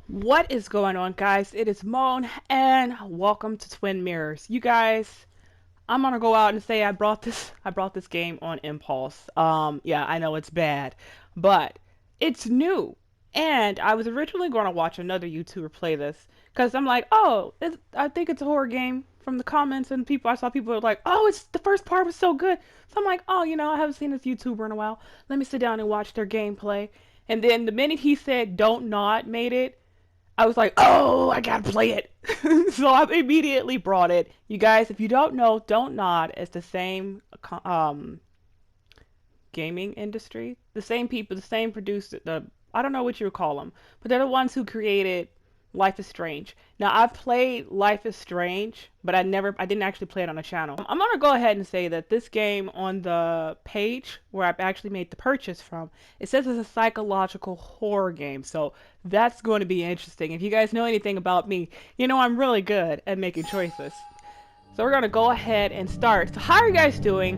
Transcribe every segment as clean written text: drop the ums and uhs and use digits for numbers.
What is going on, guys? It is Moan, and welcome to Twin Mirrors. You guys, I'm gonna go out and say I brought this game on impulse. Yeah, I know it's bad, but it's new. And I was originally going to watch another YouTuber play this because I'm like, oh, I think it's a horror game. From the comments and people, I saw people were like, oh, it's the first part was so good. So I'm like, oh, I haven't seen this YouTuber in a while. Let me sit down and watch their gameplay. And then the minute he said "Don't Nod" made it, I was like, oh, I gotta play it. So I immediately brought it. You guys, if you don't know, Don't Nod is the same gaming industry. The same people, the same producer, I don't know what you would call them, but they're the ones who created Life is Strange. Now I've played Life is Strange, but I didn't actually play it on the channel. I'm gonna go ahead and say that this game on the page where I've actually made the purchase from, it says it's a psychological horror game. So that's going to be interesting. If you guys know anything about me, you know I'm really good at making choices. So we're gonna go ahead and start. So how are you guys doing?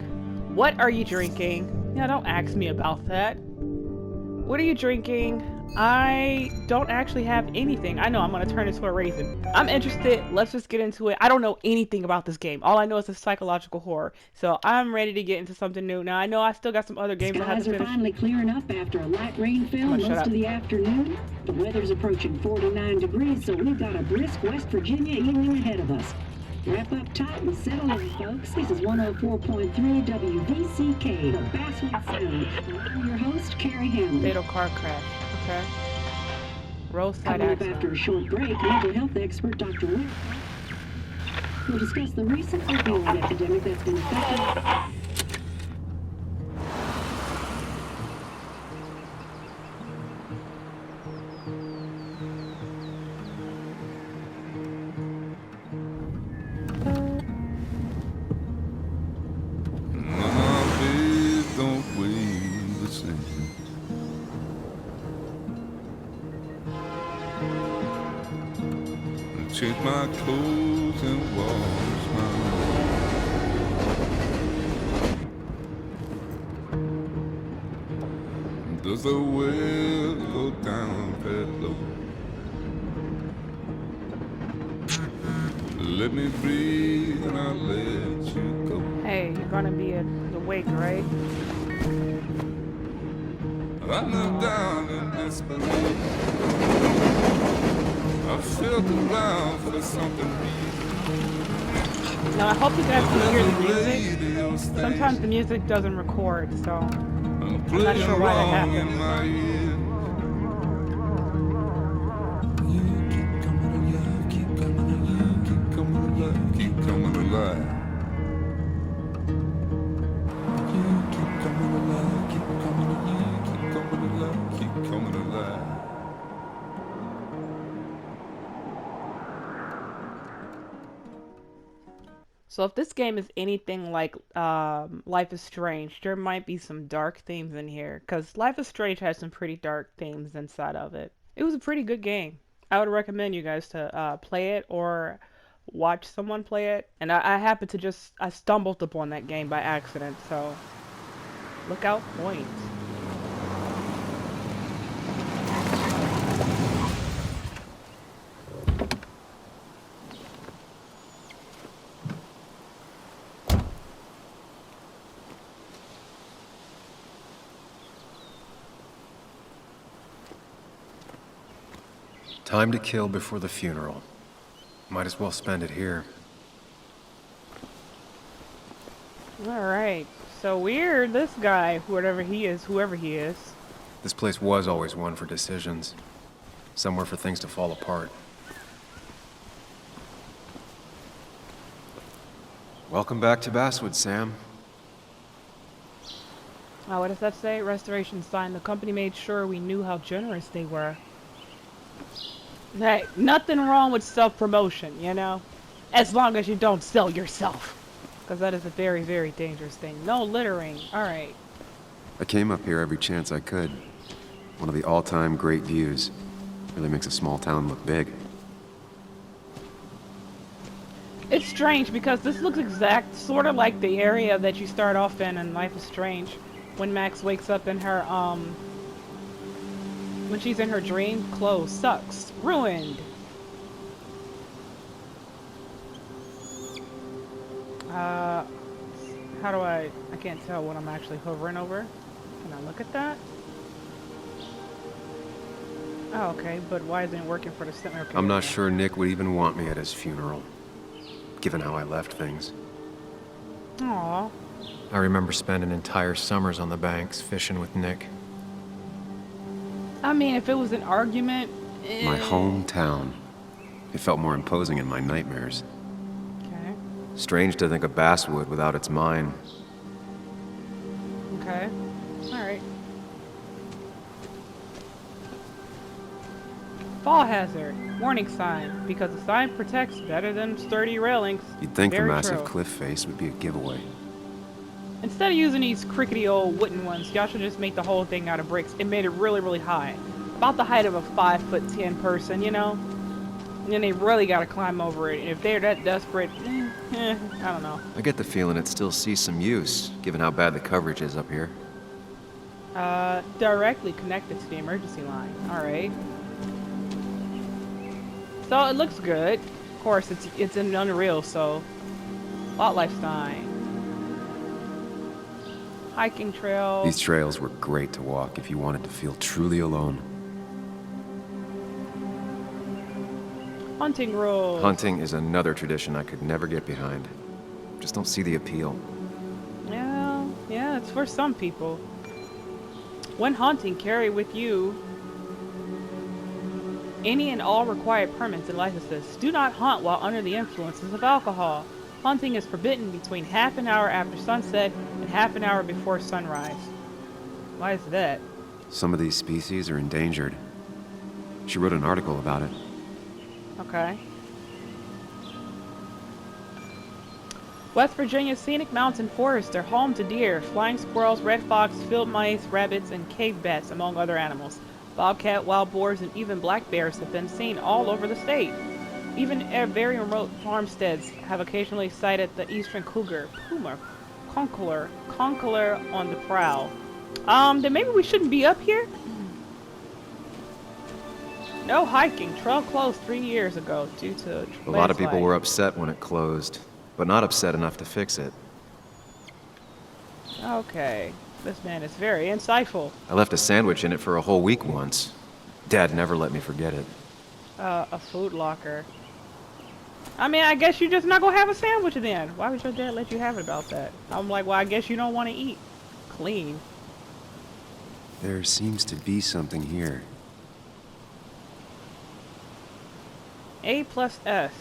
What are you drinking? Yeah, don't ask me about that. What are you drinking? I don't actually have anything. I know I'm gonna turn into a raisin. I'm interested. Let's just get into it. I don't know anything about this game. All I know is it's psychological horror. So I'm ready to get into something new. Now I know I still got some other games I have to Skies are finish. finally clearing up after a light rainfall most of the afternoon. The weather's approaching 49 degrees, so we've got a brisk West Virginia evening ahead of us. Wrap up tight and settle in, folks. This is 104.3 WVCK, the Basswood Sound. I'm your host, Carrie Hamlin. Fatal car crash. Okay. Roadside Coming up accident. after a short break, mental health expert Dr. Will will discuss the recent opioid epidemic that's been affecting. Change my clothes and wash my hands. Does the well go down that low? Let me breathe and I'll let you go. Hey, you're gonna be awake, right? I knelt down in disbelief. I felt around for something real. Now I hope you guys can hear the music. Sometimes the music doesn't record, so I'm not sure why that happened. You keep coming alive, keep coming alive, keep coming alive, keep coming alive. You keep coming alive, keep coming alive, keep coming alive, keep coming alive. So if this game is anything like Life is Strange, there might be some dark themes in here, because Life is Strange has some pretty dark themes inside of it. It was a pretty good game. I would recommend you guys to play it or watch someone play it. And I happened to I stumbled upon that game by accident, so look out points. Time to kill before the funeral. Might as well spend it here. Alright, so weird, this guy, whoever he is. This place was always one for decisions. Somewhere for things to fall apart. Welcome back to Basswood, Sam. What does that say? Restoration sign. The company made sure we knew how generous they were. Hey, nothing wrong with self-promotion, you know? As long as you don't sell yourself. Because that is a very, very dangerous thing. No littering. Alright. I came up here every chance I could. One of the all-time great views. Really makes a small town look big. It's strange because this looks sort of like the area that you start off in Life is Strange. When Max wakes up in her, When she's in her dream, clothes sucks. Ruined. How do I can't tell what I'm actually hovering over. Can I look at that? Oh, okay, but why isn't it working for the center? Okay, I'm not sure Nick would even want me at his funeral, given how I left things. Aw. I remember spending entire summers on the banks fishing with Nick. I mean, if it was an argument... My hometown. It felt more imposing in my nightmares. Okay. Strange to think of Basswood without its mine. Okay. Alright. Fall hazard. Warning sign. Because the sign protects better than sturdy railings. You'd think the Very massive true. cliff face would be a giveaway. Instead of using these crickety old wooden ones, y'all should just make the whole thing out of bricks. It made it really, really high. About the height of a 5'10" person, you know? And then they really gotta climb over it. And if they're that desperate, I don't know. I get the feeling it still sees some use, given how bad the coverage is up here. Directly connected to the emergency line. Alright. So it looks good. Of course, it's in Unreal, so... Wildlife sign. Hiking trail. These trails were great to walk if you wanted to feel truly alone. Hunting rules. Hunting is another tradition I could never get behind. Just don't see the appeal. Yeah, it's for some people. When hunting, carry with you any and all required permits and licenses. Do not hunt while under the influences of alcohol. Hunting is forbidden between half an hour after sunset and half an hour before sunrise. Why is that? Some of these species are endangered. She wrote an article about it. Okay. West Virginia's scenic mountain forests are home to deer, flying squirrels, red fox, field mice, rabbits, and cave bats, among other animals. Bobcat, wild boars, and even black bears have been seen all over the state. Even very remote farmsteads have occasionally sighted the eastern cougar, puma, concolor on the prowl. Then maybe we shouldn't be up here? No hiking. Trail closed 3 years ago due to A lot of people landslide. were upset when it closed, but not upset enough to fix it. Okay. This man is very insightful. I left a sandwich in it for a whole week once. Dad never let me forget it. A food locker. I mean, I guess you're just not gonna have a sandwich then. Why would your dad let you have it about that? I'm like, well, I guess you don't want to eat clean. There seems to be something here. A+S.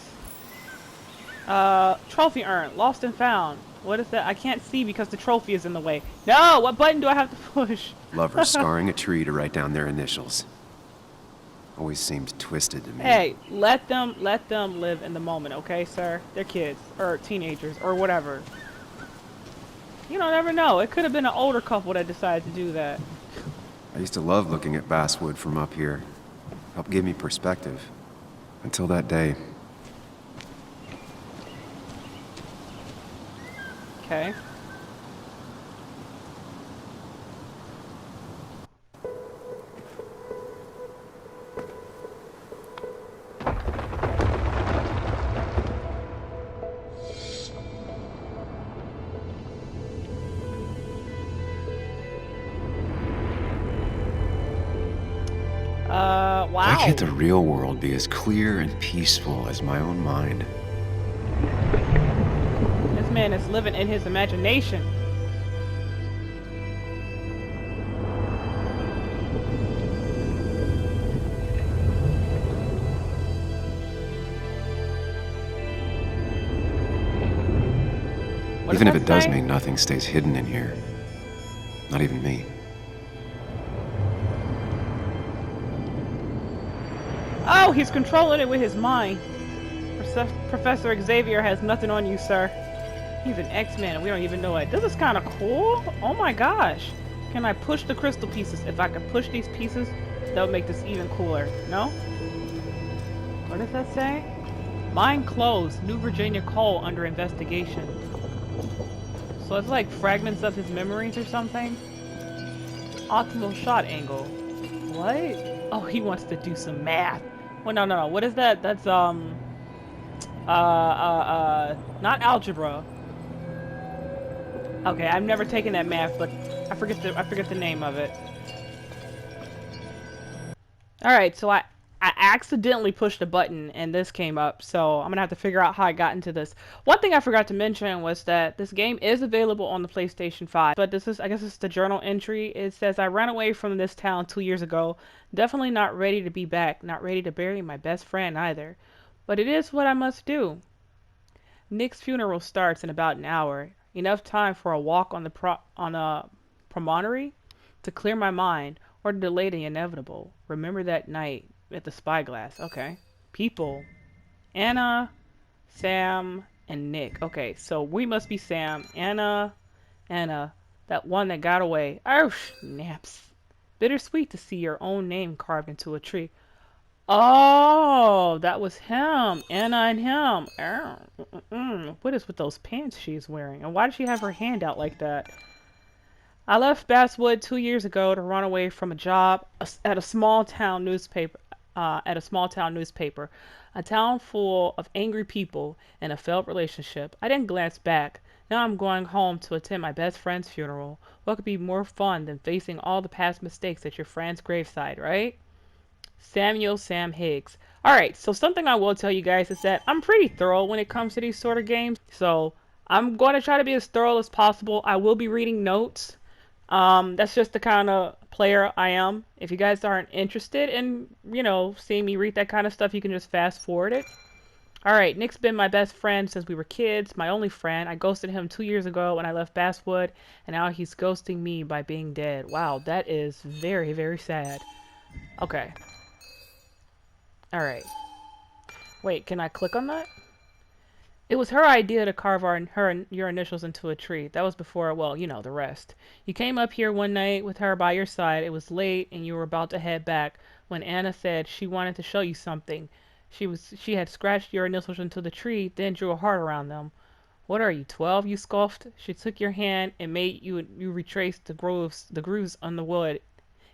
Trophy urn. Lost and found. What is that? I can't see because the trophy is in the way. No! What button do I have to push? Lovers scarring a tree to write down their initials. Always seemed twisted to me. Hey, let them live in the moment, okay, sir? They're kids, or teenagers, or whatever. You don't ever know. It could have been an older couple that decided to do that. I used to love looking at Basswood from up here. Helped give me perspective. Until that day. Okay. Wow. Why can't the real world be as clear and peaceful as my own mind? This man is living in his imagination. What Even if does it that does say? mean nothing stays hidden in here. Not even me. Oh, he's controlling it with his mind. Professor Xavier has nothing on you, sir. He's an X-Man and we don't even know it. This is kind of cool. Oh my gosh. Can I push the crystal pieces? If I could push these pieces, that would make this even cooler. No? What does that say? Mine closed. New Virginia coal under investigation. So it's like fragments of his memories or something? Optimal shot angle. What? Oh, he wants to do some math. Well, no. What is that? That's not algebra. Okay, I've never taken that math, but I forget the name of it. All right, so I accidentally pushed a button and this came up, so I'm gonna have to figure out how I got into this. One thing I forgot to mention was that this game is available on the PlayStation 5, but this is, I guess it's the journal entry. It says, I ran away from this town 2 years ago. Definitely not ready to be back, not ready to bury my best friend either. But it is what I must do. Nick's funeral starts in about an hour. Enough time for a walk on a promontory to clear my mind or to delay the inevitable. Remember that night at the spyglass. Okay. People. Anna, Sam, and Nick. Okay, so we must be Sam. Anna, that one that got away. Oh, snaps. Bittersweet to see your own name carved into a tree. Oh, that was him. Anna and him. What is with those pants she's wearing? And why does she have her hand out like that? I left Basswood 2 years ago to run away from a job at a small town newspaper. A town full of angry people and a failed relationship. I didn't glance back. Now I'm going home to attend my best friend's funeral. What could be more fun than facing all the past mistakes at your friend's graveside, right? Samuel Sam Higgs. Alright, so something I will tell you guys is that I'm pretty thorough when it comes to these sort of games. So I'm going to try to be as thorough as possible. I will be reading notes. That's just the kind of player I am. If you guys aren't interested in, seeing me read that kind of stuff, you can just fast forward it. Alright, Nick's been my best friend since we were kids, my only friend. I ghosted him 2 years ago when I left Basswood, and now he's ghosting me by being dead. Wow, that is very, very sad. Okay. Alright. Wait, can I click on that? It was her idea to carve your initials into a tree. That was before, well, the rest. You came up here one night with her by your side. It was late and you were about to head back when Anna said she wanted to show you something. She had scratched your initials into the tree, then drew a heart around them. What are you, 12? You scoffed. She took your hand and made you retrace the grooves on the wood,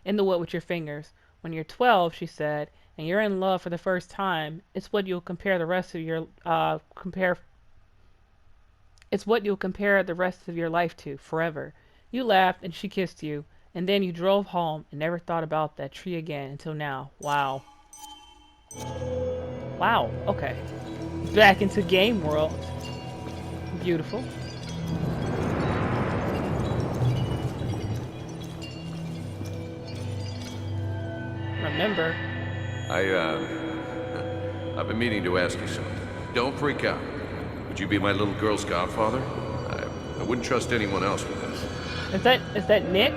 in the wood with your fingers. When you're 12, she said, and you're in love for the first time, it's what you'll compare the rest of your life to forever. You laughed and she kissed you, and then you drove home and never thought about that tree again until now. Wow. Wow, okay. Back into game world. Beautiful. Remember. I've been meaning to ask you something. Don't freak out. Would you be my little girl's godfather? I wouldn't trust anyone else with this. Is that Nick?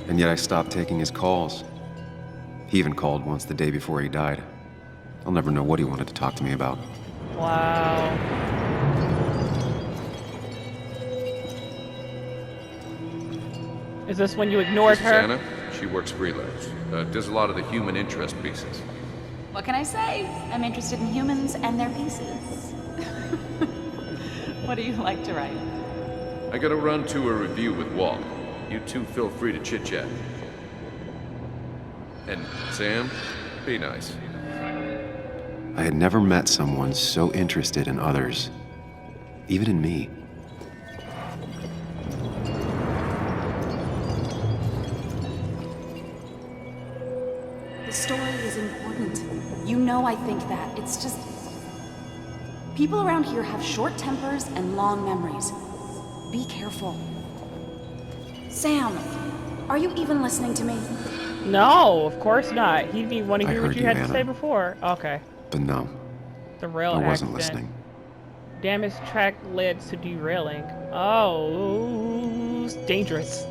And yet I stopped taking his calls. He even called once the day before he died. I'll never know what he wanted to talk to me about. Wow. Is this when you ignored her? Anna. She works freelance. Does a lot of the human interest pieces. What can I say? I'm interested in humans and their pieces. What do you like to write? I gotta run to a review with Walt. You two feel free to chit-chat. And Sam, be nice. I had never met someone so interested in others, even in me. The story is important. You know I think that. It's just... people around here have short tempers and long memories. Be careful. Sam, are you even listening to me? No, of course not. He'd be want to I hear what heard you you, had to Anna. say before. Okay. But no, The rail I wasn't accident. listening. Damaged track led to derailing. Oh, it's dangerous.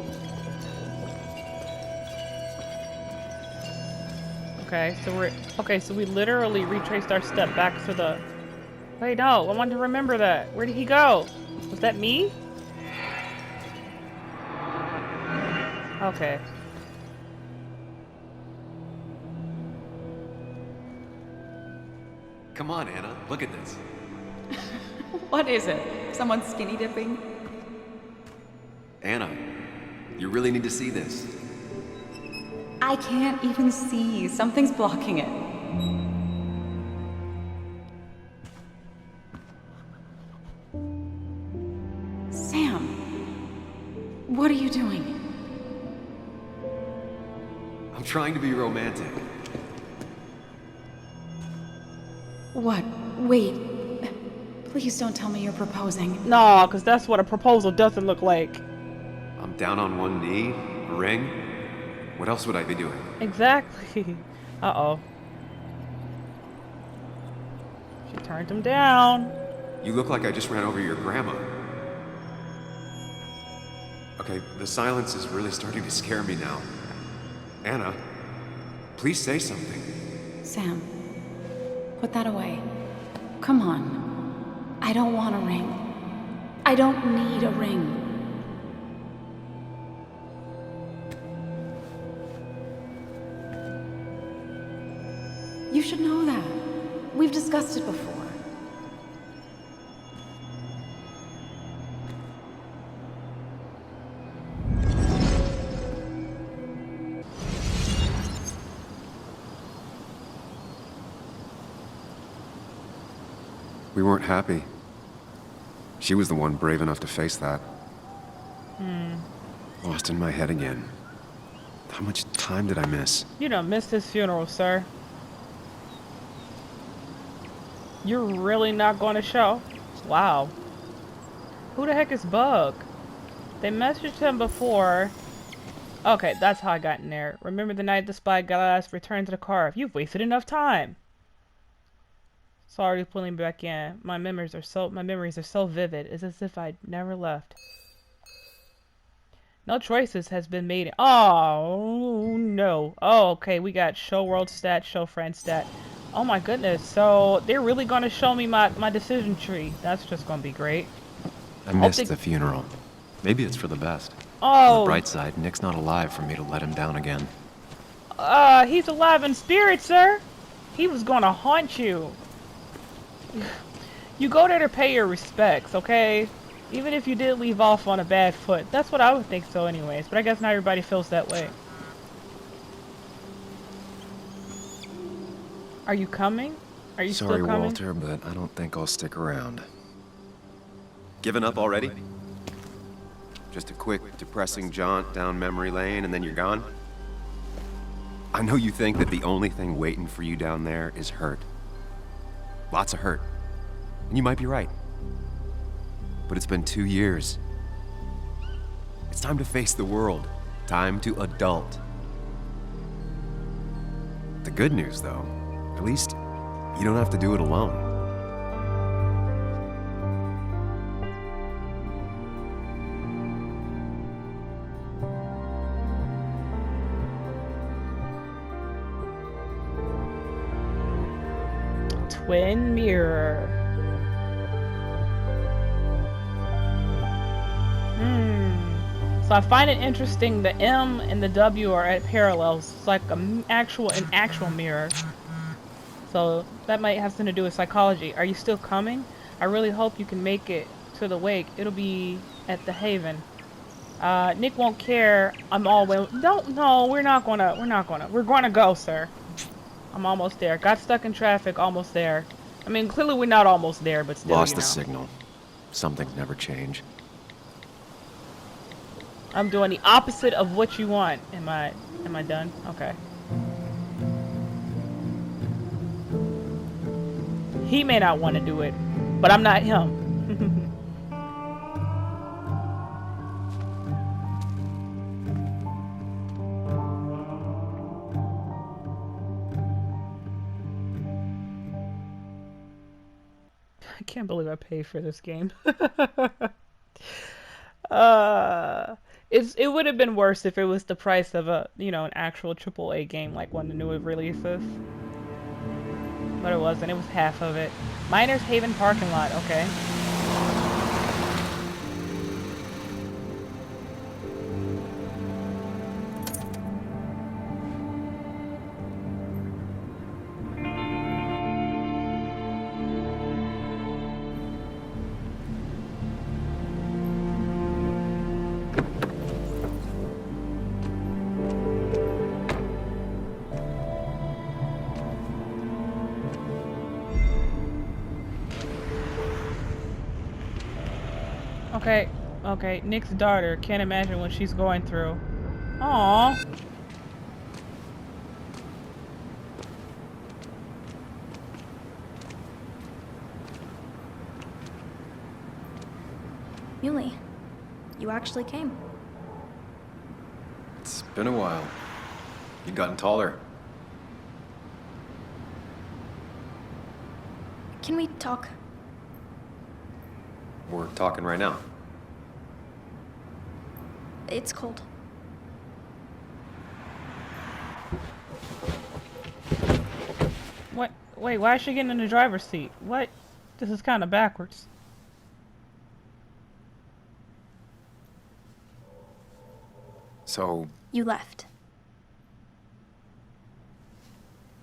Okay, so we literally retraced our step back to the... Wait, no, I wanted to remember that. Where did he go? Was that me? Okay. Come on, Anna, look at this. What is it? Someone skinny dipping? Anna, you really need to see this. I can't even see. Something's blocking it. Sam, what are you doing? I'm trying to be romantic. What? Wait. Please don't tell me you're proposing. No, because that's what a proposal doesn't look like. I'm down on one knee, a ring. What else would I be doing? Exactly. Uh-oh. She turned him down. You look like I just ran over your grandma. Okay, the silence is really starting to scare me now. Anna, please say something. Sam, put that away. Come on. I don't want a ring. I don't need a ring. You should know that. We've discussed it before. We weren't happy. She was the one brave enough to face that. Lost in my head again. How much time did I miss? You done missed his funeral, sir. You're really not going to show? Wow. Who the heck is Bug? They messaged him before. Okay, that's how I got in there. Remember the night the spy glass returned to the car. You've wasted enough time. Sorry, pulling me back in. My memories are so vivid. It's as if I'd never left. No choices has been made. Oh no. Oh, okay. We got show world stat, show friend stat. Oh my goodness. So they're really gonna show me my decision tree. That's just gonna be great. I missed the funeral. Maybe it's for the best. Oh. On the bright side, Nick's not alive for me to let him down again. He's alive in spirit, sir. He was gonna haunt you. You go there to pay your respects, okay? Even if you did leave off on a bad foot. That's what I would think so anyways. But I guess not everybody feels that way. Are you coming? Are you Sorry, still coming? Walter, but I don't think I'll stick around. Given up already? Just a quick, depressing jaunt down memory lane and then you're gone? I know you think that the only thing waiting for you down there is hurt. Lots of hurt. And you might be right. But it's been 2 years. It's time to face the world. Time to adult. The good news, though, at least you don't have to do it alone. Twin mirror. So I find it interesting the M and the W are at parallels. It's like an actual mirror. So that might have something to do with psychology. Are you still coming? I really hope you can make it to the wake. It'll be at the Haven. Nick won't care. I'm all well. No, we're gonna go, sir. I'm almost there. Got stuck in traffic, almost there. I mean, clearly we're not almost there, but still, Lost you the know. signal. Some things never change. I'm doing the opposite of what you want. Am I done? Okay. He may not want to do it, but I'm not him. I can't believe I paid for this game. It would have been worse if it was the price of an actual AAA game like one of the newer releases. But it wasn't. It was half of it. Miners Haven parking lot. Okay. Okay, okay. Nick's daughter. Can't imagine what she's going through. Aww. Muley, you actually came. It's been a while. You've gotten taller. Can we talk? We're talking right now. It's cold. What? Wait, why is she getting in the driver's seat? What? This is kind of backwards. So, You left.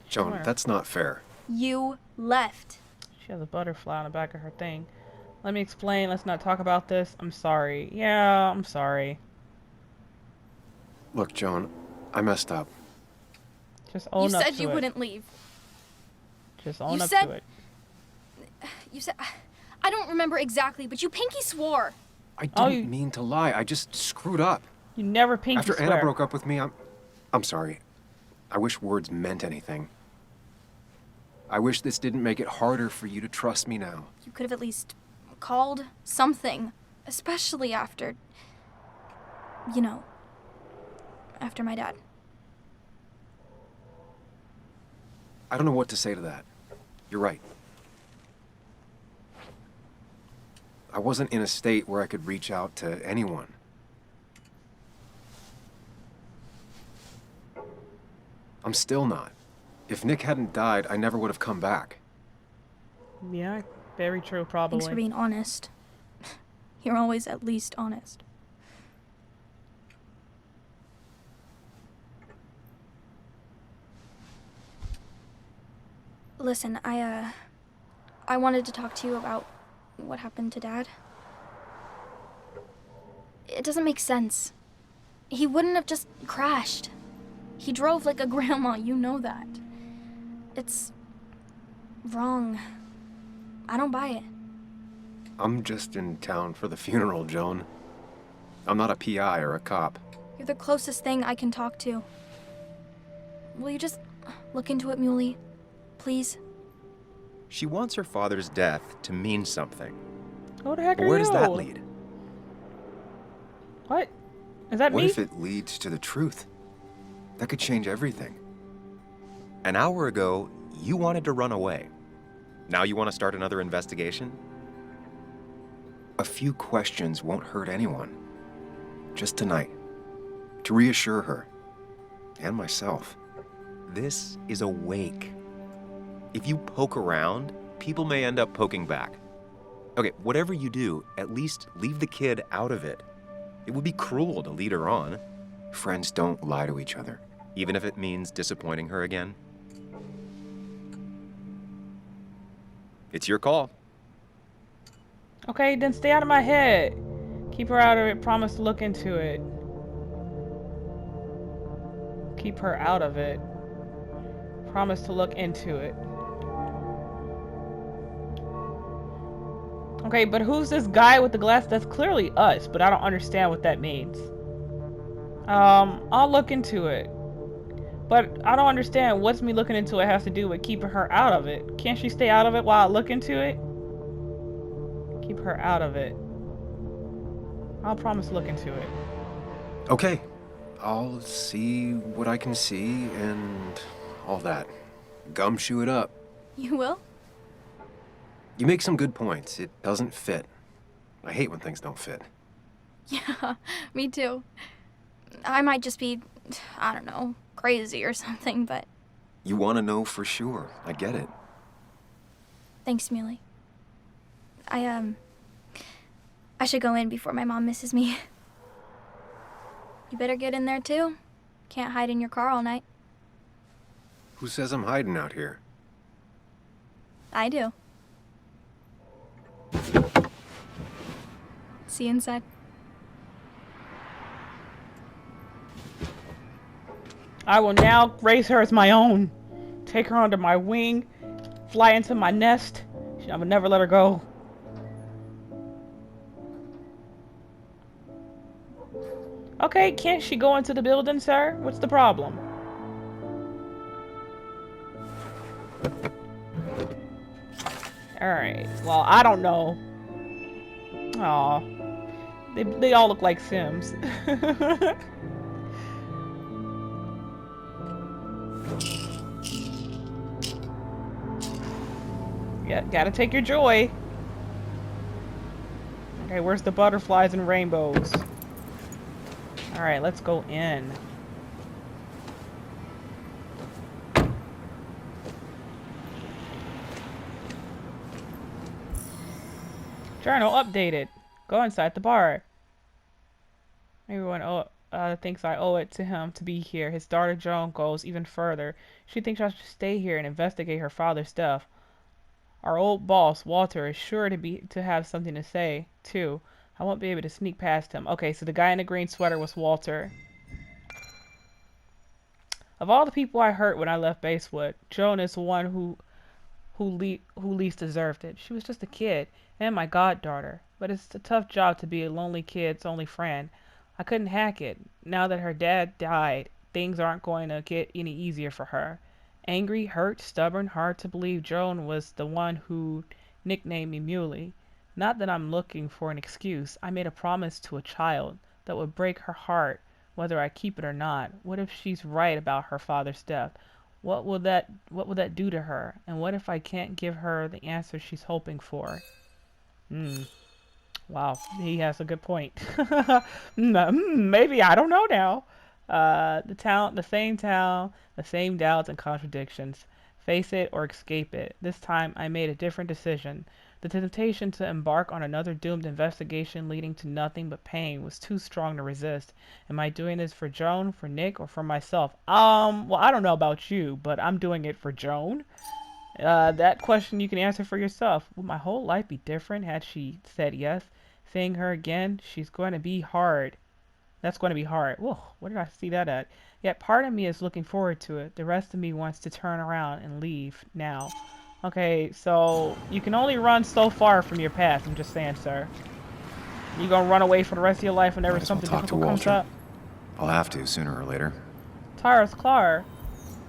Joan, Sure. that's not fair. You left. She has a butterfly on the back of her thing. Let me explain. Let's not talk about this. I'm sorry. Yeah, I'm sorry. Look, Joan, I messed up. Just own You up said to you it. wouldn't leave. Just own You up said- to it. You said... I don't remember exactly, but you pinky swore. I Oh, didn't you- mean to lie. I just screwed up. You never pinky After swear. Anna broke up with me, I'm sorry. I wish words meant anything. I wish this didn't make it harder for you to trust me now. You could have at least called something. Especially after... You know... After my dad. I don't know what to say to that. You're right. I wasn't in a state where I could reach out to anyone. I'm still not. If Nick hadn't died, I never would have come back. Yeah, very true, probably. Thanks for being honest. You're always at least honest. Listen, I wanted to talk to you about what happened to Dad. It doesn't make sense. He wouldn't have just crashed. He drove like a grandma, you know that. It's wrong. I don't buy it. I'm just in town for the funeral, Joan. I'm not a PI or a cop. You're the closest thing I can talk to. Will you just look into it, Muley? Please? She wants her father's death to mean something. Who the heck But are where you? does that lead? What? Is that What me? if it leads to the truth? That could change everything. An hour ago, you wanted to run away. Now you want to start another investigation? A few questions won't hurt anyone. Just tonight. To reassure her. And myself. This is a wake. If you poke around, people may end up poking back. Okay, whatever you do, at least leave the kid out of it. It would be cruel to lead her on, Friends don't lie to each other. even if it means disappointing her again. It's your call. Okay, then stay out of my head. Keep her out of it. Promise to look into it. Keep her out of it. Promise to look into it. Okay, but who's this guy with the glass? That's clearly us, but I don't understand what that means. I'll look into it. But I don't understand what's me looking into it has to do with keeping her out of it. Can't she stay out of it while I look into it? Keep her out of it. I'll promise to look into it. Okay. I'll see what I can see and all that. Gumshoe it up. You will? You make some good points. It doesn't fit. I hate when things don't fit. Yeah, me too. I might just be, I don't know, crazy or something, but You want to know for sure. I get it. thanks, Muley. I should go in before my mom misses me. You better get in there too. Can't hide in your car all night. Who says I'm hiding out here? I do. See you inside. I will now raise her as my own. Take her under my wing. Fly into my nest. I will never let her go. Okay, can't she go into the building, sir? What's the problem? Alright, well, I don't know. Aw. They all look like Sims. Yeah, gotta take your joy. Okay, where's the butterflies and rainbows? Alright, let's go in. Journal updated. Go inside the bar. Everyone thinks I owe it to him to be here. His daughter Joan goes even further. She thinks I should stay here and investigate her father's death. Our old boss, Walter, is sure to have something to say, too. I won't be able to sneak past him. Okay, so the guy in the green sweater was Walter. Of all the people I hurt when I left Basewood, Joan is the one who least deserved it. She was just a kid, and my goddaughter. But it's a tough job to be a lonely kid's only friend. I couldn't hack it. Now that her dad died, things aren't going to get any easier for her. Angry, hurt, stubborn, hard to believe Joan was the one who nicknamed me Muley. Not that I'm looking for an excuse. I made a promise to a child that would break her heart, whether I keep it or not. What if she's right about her father's death? What will that do to her? And what if I can't give her the answer she's hoping for? Wow, he has a good point. Maybe, I don't know now. The same town, the same doubts and contradictions. Face it or escape it. This time I made a different decision. The temptation to embark on another doomed investigation leading to nothing but pain was too strong to resist. Am I doing this for Joan, for Nick, or for myself? Well, I don't know about you, but I'm doing it for Joan. That question you can answer for yourself. Would my whole life be different had she said yes? Seeing her again, she's going to be hard. That's going to be hard. Whoa, where did I see that at? Yet part of me is looking forward to it. The rest of me wants to turn around and leave now. Okay, so you can only run so far from your past. I'm just saying, sir. You gonna run away for the rest of your life whenever something difficult comes up? I'll have to sooner or later. Tara's Clar.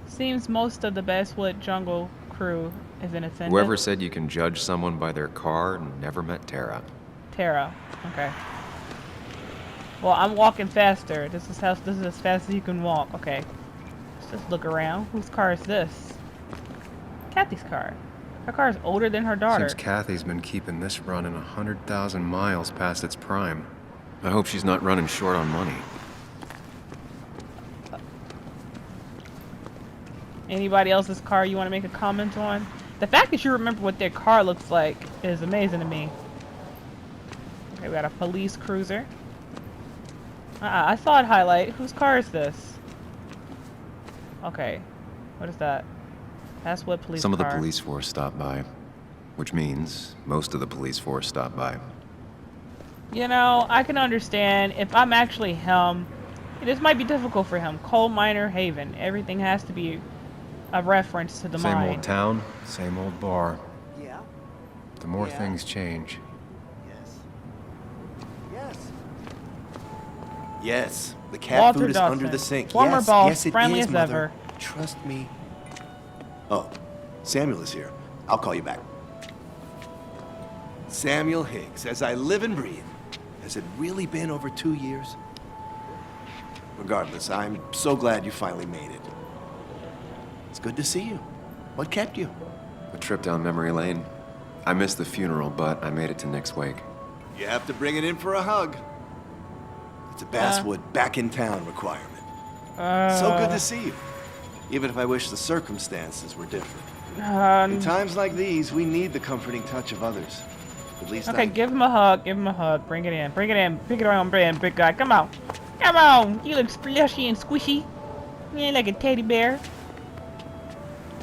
Seems most of the Basewood Jungle crew is in attendance. Whoever said you can judge someone by their car never met Tara. Tara. Okay. Well, I'm walking faster. This is as fast as you can walk. Okay. Let's just look around. Whose car is this? Kathy's car. Her car is older than her daughter. Seems Kathy's been keeping this running 100,000 miles past its prime. I hope she's not running short on money. Anybody else's car you want to make a comment on? The fact that you remember what their car looks like is amazing to me. Okay, we got a police cruiser. I saw it highlight. Whose car is this? Okay. What is that? That's what police Some of the car. police force stopped by. Which means most of the police force stopped by. You know, I can understand if I'm actually him. This might be difficult for him. Coal miner haven. Everything has to be a reference to the Same mine. old town, same old bar. Yeah? The more Yeah. things change. Yes. Yes. Yes. The cat Walter food is Dawson, under the sink. former yes, boss, yes, it friendly is, as Mother. ever. Trust me. Oh, Samuel is here. I'll call you back. Samuel Higgs, as I live and breathe. Has it really been over 2 years? Regardless, I'm so glad you finally made it. It's good to see you. What kept you? A trip down memory lane. I missed the funeral, but I made it to Nick's wake. You have to bring it in for a hug. It's a Basswood back in town requirement. So good to see you. Even if I wish the circumstances were different. In times like these, we need the comforting touch of others. At least Okay, give him a hug. Give him a hug. Bring it in. Bring it in. Pick it on, big guy. Come on. Come on. You look splashy and squishy. You ain't like a teddy bear.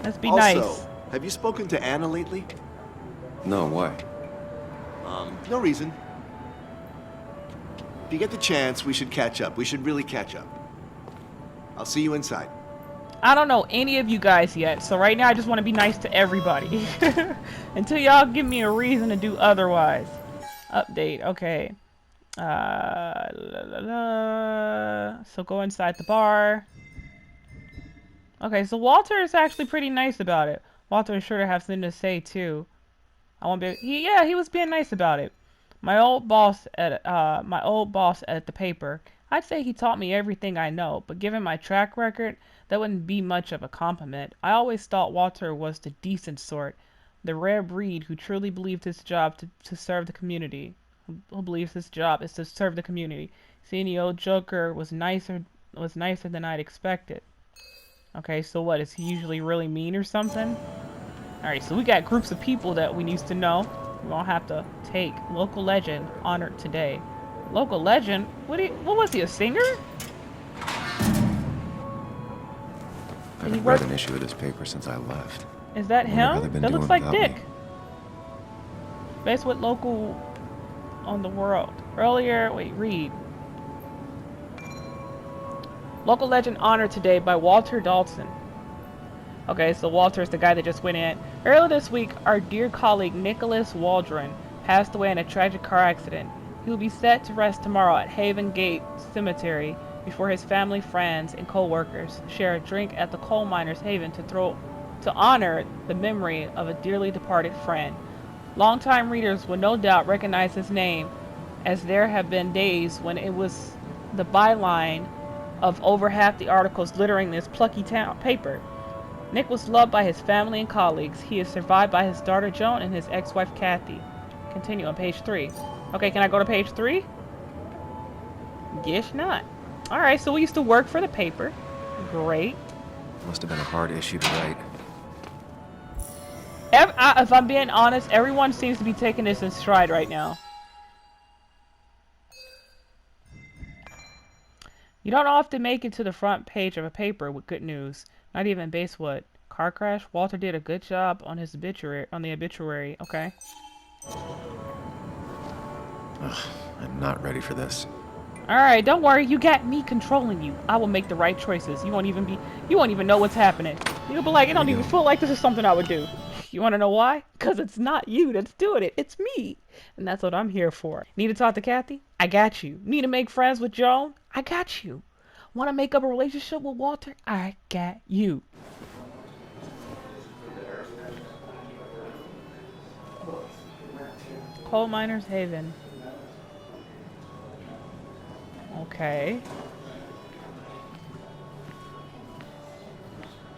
Let's be nice. Also, have you spoken to Anna lately? No, why? No reason. If you get the chance, we should catch up. We should really catch up. I'll see you inside. I don't know any of you guys yet, so right now I just want to be nice to everybody. Until y'all give me a reason to do otherwise. Update, okay. So go inside the bar. Okay, so Walter is actually pretty nice about it. Walter is sure to have something to say too. I won't be. He was being nice about it. My old boss at the paper. I'd say he taught me everything I know, but given my track record, that wouldn't be much of a compliment. I always thought Walter was the decent sort, the rare breed who truly believed his job to serve the community. Who believes his job is to serve the community. Seeing the old Joker was nicer than I'd expected. Okay, so what, is he usually really mean or something? Alright, so we got groups of people that we need to know. We're gonna have to take local legend honored today. Local legend? What was he, a singer? I haven't read an issue of this paper since I left. Is that him? That looks like Dick. Based with local on the world. Earlier, wait, read. Local legend honored today by Walter Dalton. Okay, so Walter is the guy that just went in. Earlier this week, our dear colleague Nicholas Waldron passed away in a tragic car accident. He will be set to rest tomorrow at Haven Gate Cemetery before his family, friends, and co-workers share a drink at the Coal Miners Haven to honor the memory of a dearly departed friend. Longtime readers will no doubt recognize his name, as there have been days when it was the byline of over half the articles littering this plucky town paper. Nick was loved by his family and colleagues. He is survived by his daughter Joan and his ex-wife Kathy. Continue on page 3. Okay, can I go to page 3? Guess not. Alright, so we used to work for the paper. Great. Must have been a hard issue to write. If I'm being honest, everyone seems to be taking this in stride right now. You don't often make it to the front page of a paper with good news. Not even Basewood. Car crash? Walter did a good job on his obituary, okay? Ugh, I'm not ready for this. Alright, don't worry, you got me controlling you. I will make the right choices. You won't even know what's happening. You'll be like, it don't even feel like this is something I would do. You wanna know why? Because it's not you that's doing it, it's me. And that's what I'm here for. Need to talk to Kathy? I got you. Need to make friends with Joan? I got you. Want to make up a relationship with Walter? I got you. Coal Miners Haven. Okay.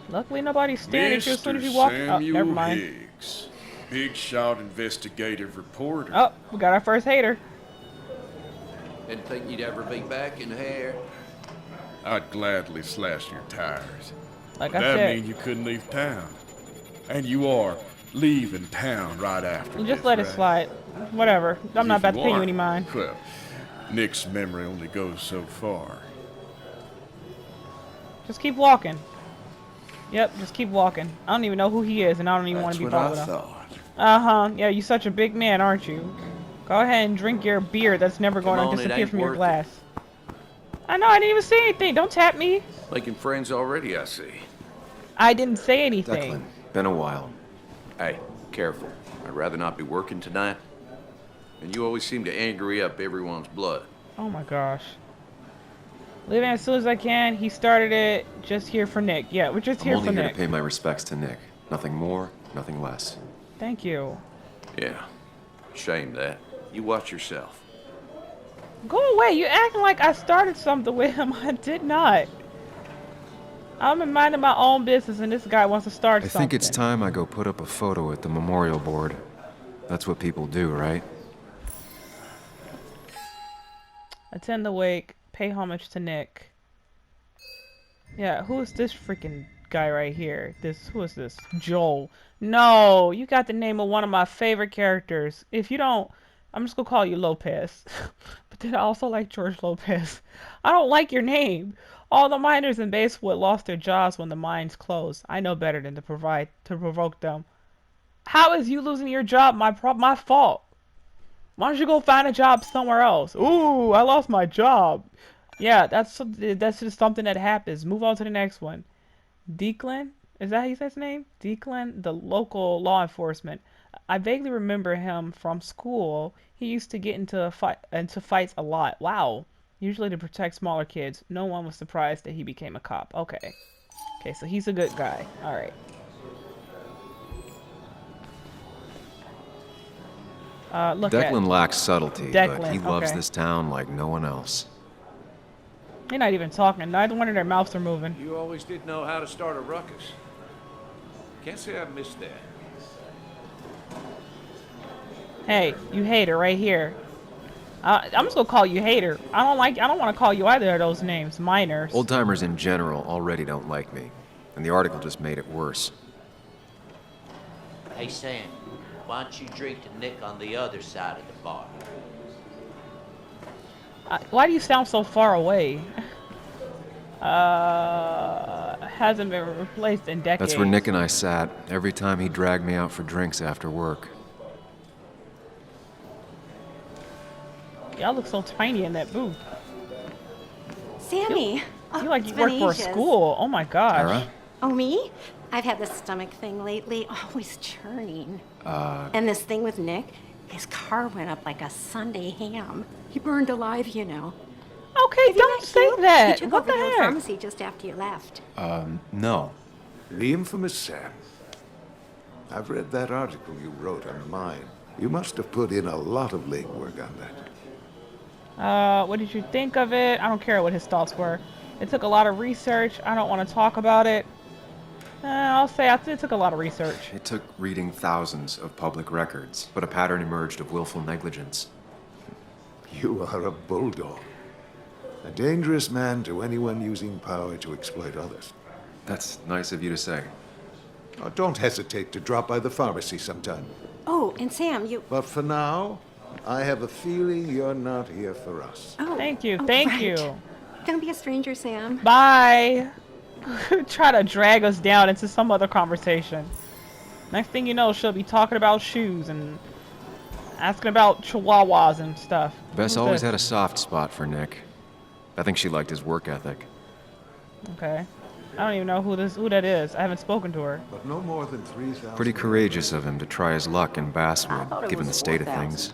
Luckily nobody's staring at you as soon as you walk. Oh, never mind. Higgs, big shot investigative reporter. Oh, we got our first hater. Didn't think you'd ever be back in here. I'd gladly slash your tires. Like but I that said, means you couldn't leave town. And you are leaving town right after you just this, let it right? slide. Whatever. I'm not about to pay you any mind. Well, Nick's memory only goes so far. Just keep walking. Yep, just keep walking. I don't even know who he is, and I don't even want to be bothered with him. Uh-huh. Yeah, you're such a big man, aren't you? Go ahead and drink your beer that's never going to disappear from your glass. I know, I didn't even say anything. Don't tap me. Making friends already, I see. I didn't say anything. Declan, been a while. Hey, careful. I'd rather not be working tonight. And you always seem to angry up everyone's blood. Oh my gosh. Leaving as soon as I can. He started it just here for Nick. Yeah, we're just here for Nick. I'm only here to pay my respects to Nick. Nothing more, nothing less. Thank you. Yeah. Shame that. You watch yourself. Go away. You're acting like I started something with him. I did not. I'm minding my own business and this guy wants to start something. I think it's time I go put up a photo at the memorial board. That's what people do, right? Attend the wake. Pay homage to Nick. Yeah, who is this freaking guy right here? Who is this? Joel. No, you got the name of one of my favorite characters. If you don't, I'm just gonna call you Lopez. But then I also like George Lopez. I don't like your name. All the miners in Basewood lost their jobs when the mines closed. I know better than to provoke them. How is you losing your job my fault? Why don't you go find a job somewhere else? Ooh, I lost my job. Yeah, that's just something that happens. Move on to the next one. Declan? Is that how you say his name? Declan, the local law enforcement. I vaguely remember him from school. He used to get into fights a lot. Wow. Usually to protect smaller kids. No one was surprised that he became a cop. Okay. Okay, so he's a good guy. All right. Declan lacks subtlety, Declan, but he loves okay. this town like no one else. They're not even talking. Neither one of their mouths are moving. You always did know how to start a ruckus. Can't say I've missed that. Hey, you hater right here. I'm just gonna call you hater. I don't want to call you either of those names. Minors. Old timers in general already don't like me, and the article just made it worse. Hey, Sam, why don't you drink to Nick on the other side of the bar? Why do you sound so far away? Hasn't been replaced in decades. That's where Nick and I sat every time he dragged me out for drinks after work. Y'all look so tiny in that booth. Sammy! You like you work for a school. Oh my gosh. Tara? Oh, me? I've had this stomach thing lately, always churning. And this thing with Nick, his car went up like a Sunday ham. He burned alive, you know. Okay, don't say that. He took What over the the old heck? pharmacy just after you left. No. The infamous Sam. I've read that article you wrote on the mine. You must have put in a lot of legwork on that. What did you think of it? I don't care what his thoughts were. It took a lot of research. I don't want to talk about it. I'll say it took a lot of research. It took reading thousands of public records, but a pattern emerged of willful negligence. You are a bulldog. A dangerous man to anyone using power to exploit others. That's nice of you to say. Oh, don't hesitate to drop by the pharmacy sometime. Oh, and Sam, you... But for now, I have a feeling you're not here for us. Oh, Thank you. oh, Thank right. you. Don't be a stranger, Sam. Bye. Try to drag us down into some other conversation. Next thing you know, she'll be talking about shoes and asking about chihuahuas and stuff. Bess Who's always this? had a soft spot for Nick. I think she liked his work ethic. Okay. I don't even know who that is. I haven't spoken to her. But no more than 3,000. Pretty courageous of him to try his luck in Basswood, given the state of things.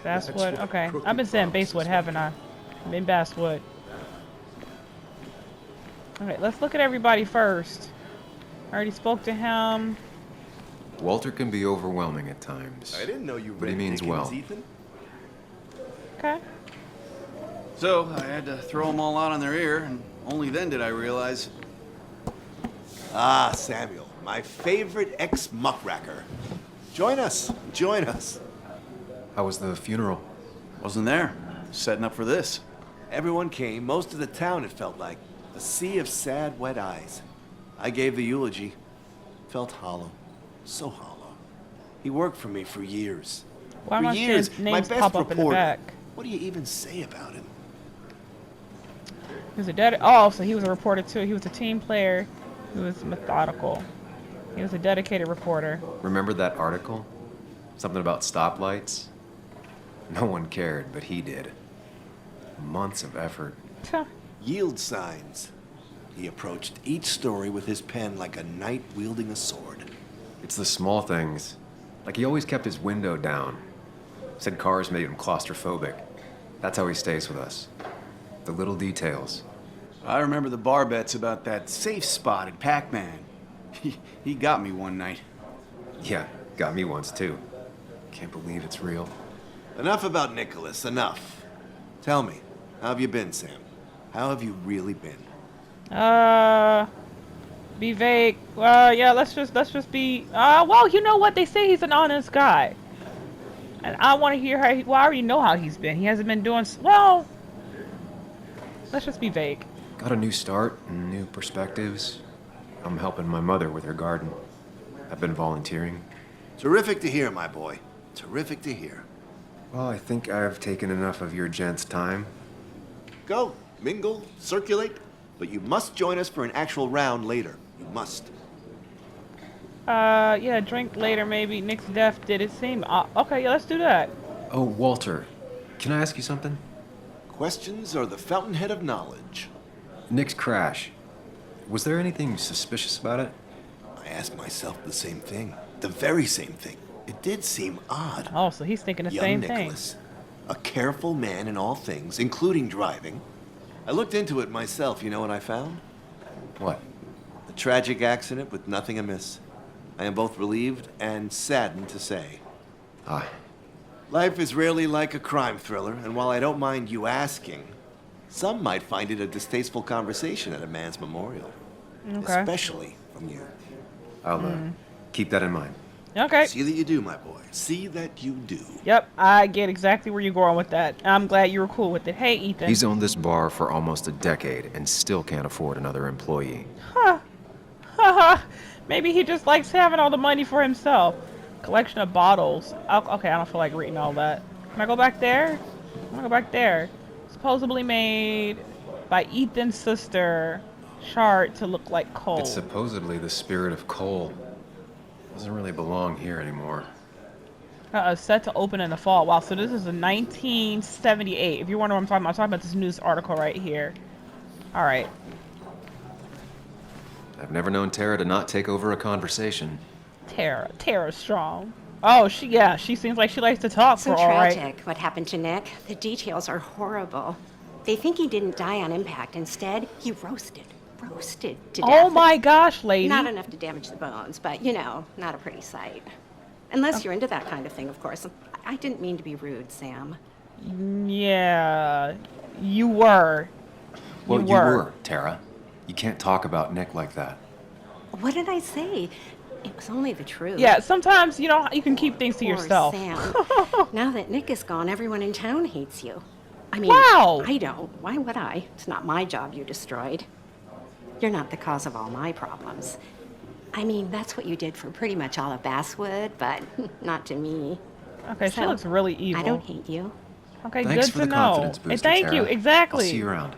Basswood. Okay. I've been saying Basswood, haven't I? I'm in Basswood. Okay, let's look at everybody first. I already spoke to him. Walter can be overwhelming at times. I didn't know you but he read means Dickens, well. Ethan. Okay. So, I had to throw them all out on their ear, and only then did I realize... Ah, Samuel, my favorite ex-muckracker. Join us, join us. How was the funeral? Wasn't there. Setting up for this. Everyone came, most of the town, it felt like. A sea of sad, wet eyes. I gave the eulogy. Felt hollow. So hollow. He worked for me for years. Why for am I years, seeing my names best pop up in the reporter. back? What do you even say about him? He was a so he was a reporter too. He was a team player. He was methodical. He was a dedicated reporter. Remember that article? Something about stoplights? No one cared, but he did. Months of effort. Yield signs. He approached each story with his pen like a knight wielding a sword. It's the small things. Like he always kept his window down. Said cars made him claustrophobic. That's how he stays with us. The little details. I remember the bar bets about that safe spot at Pac-Man. He got me one night. Yeah, got me once too. Can't believe it's real. Enough about Nicholas, enough. Tell me, how have you been, Sam? How have you really been? Be vague. Yeah, let's just be. Well, you know what? They say he's an honest guy, and I want to hear how. Well, I already know how he's been. He hasn't been doing well. Let's just be vague. Got a new start and new perspectives. I'm helping my mother with her garden. I've been volunteering. Terrific to hear, my boy. Terrific to hear. Well, I think I've taken enough of your gents' time. Go, mingle, circulate, but you must join us for an actual round later. You must. Yeah, drink later maybe. Nick's death did it seem. Okay, yeah, let's do that. Oh, Walter, can I ask you something? Questions are the fountainhead of knowledge. Nick's crash. Was there anything suspicious about it? I ask myself the same thing. The very same thing. It did seem odd. Oh, so he's thinking the Young same Nicholas, thing. a careful man in all things, including driving. I looked into it myself. You know what I found? What? A tragic accident with nothing amiss. I am both relieved and saddened to say. Ah. Life is rarely like a crime thriller, and while I don't mind you asking, some might find it a distasteful conversation at a man's memorial. Okay. Especially from you. I'll keep that in mind. Okay. See that you do, my boy. See that you do. Yep, I get exactly where you're going with that. I'm glad you were cool with it. Hey, Ethan. He's owned this bar for almost a decade and still can't afford another employee. Huh. Haha. Maybe he just likes having all the money for himself. Collection of bottles. Okay, I don't feel like reading all that. Can I go back there? I want to go back there. Supposedly made by Ethan's sister, Shard, to look like coal. It's supposedly the spirit of coal. Doesn't really belong here anymore. Set to open in the fall. Wow, so this is a 1978. If you wonder what I'm talking about this news article right here. All right. I've never known Tara to not take over a conversation. Tara Strong. Oh, she seems like she likes to talk So for all right. tragic, what happened to Nick. The details are horrible. They think he didn't die on impact. Instead, he roasted to death. Oh my gosh, lady. Not enough to damage the bones, but, you know, not a pretty sight. Unless you're into that kind of thing, of course. I didn't mean to be rude, Sam. Yeah, you were. Well, you were, Tara. You can't talk about Nick like that. What did I say? It was only the truth. Yeah, sometimes, you know, you can keep things to Poor yourself. Sam. Now that Nick is gone, everyone in town hates you. I mean, Wow. I don't. Why would I? It's not my job you destroyed. You're not the cause of all my problems. I mean, that's what you did for pretty much all of Basswood, but not to me. Okay, she looks really evil. I don't hate you. Okay, Thanks good for to the know. confidence booster, Thank you, Tara. exactly. I'll see you around.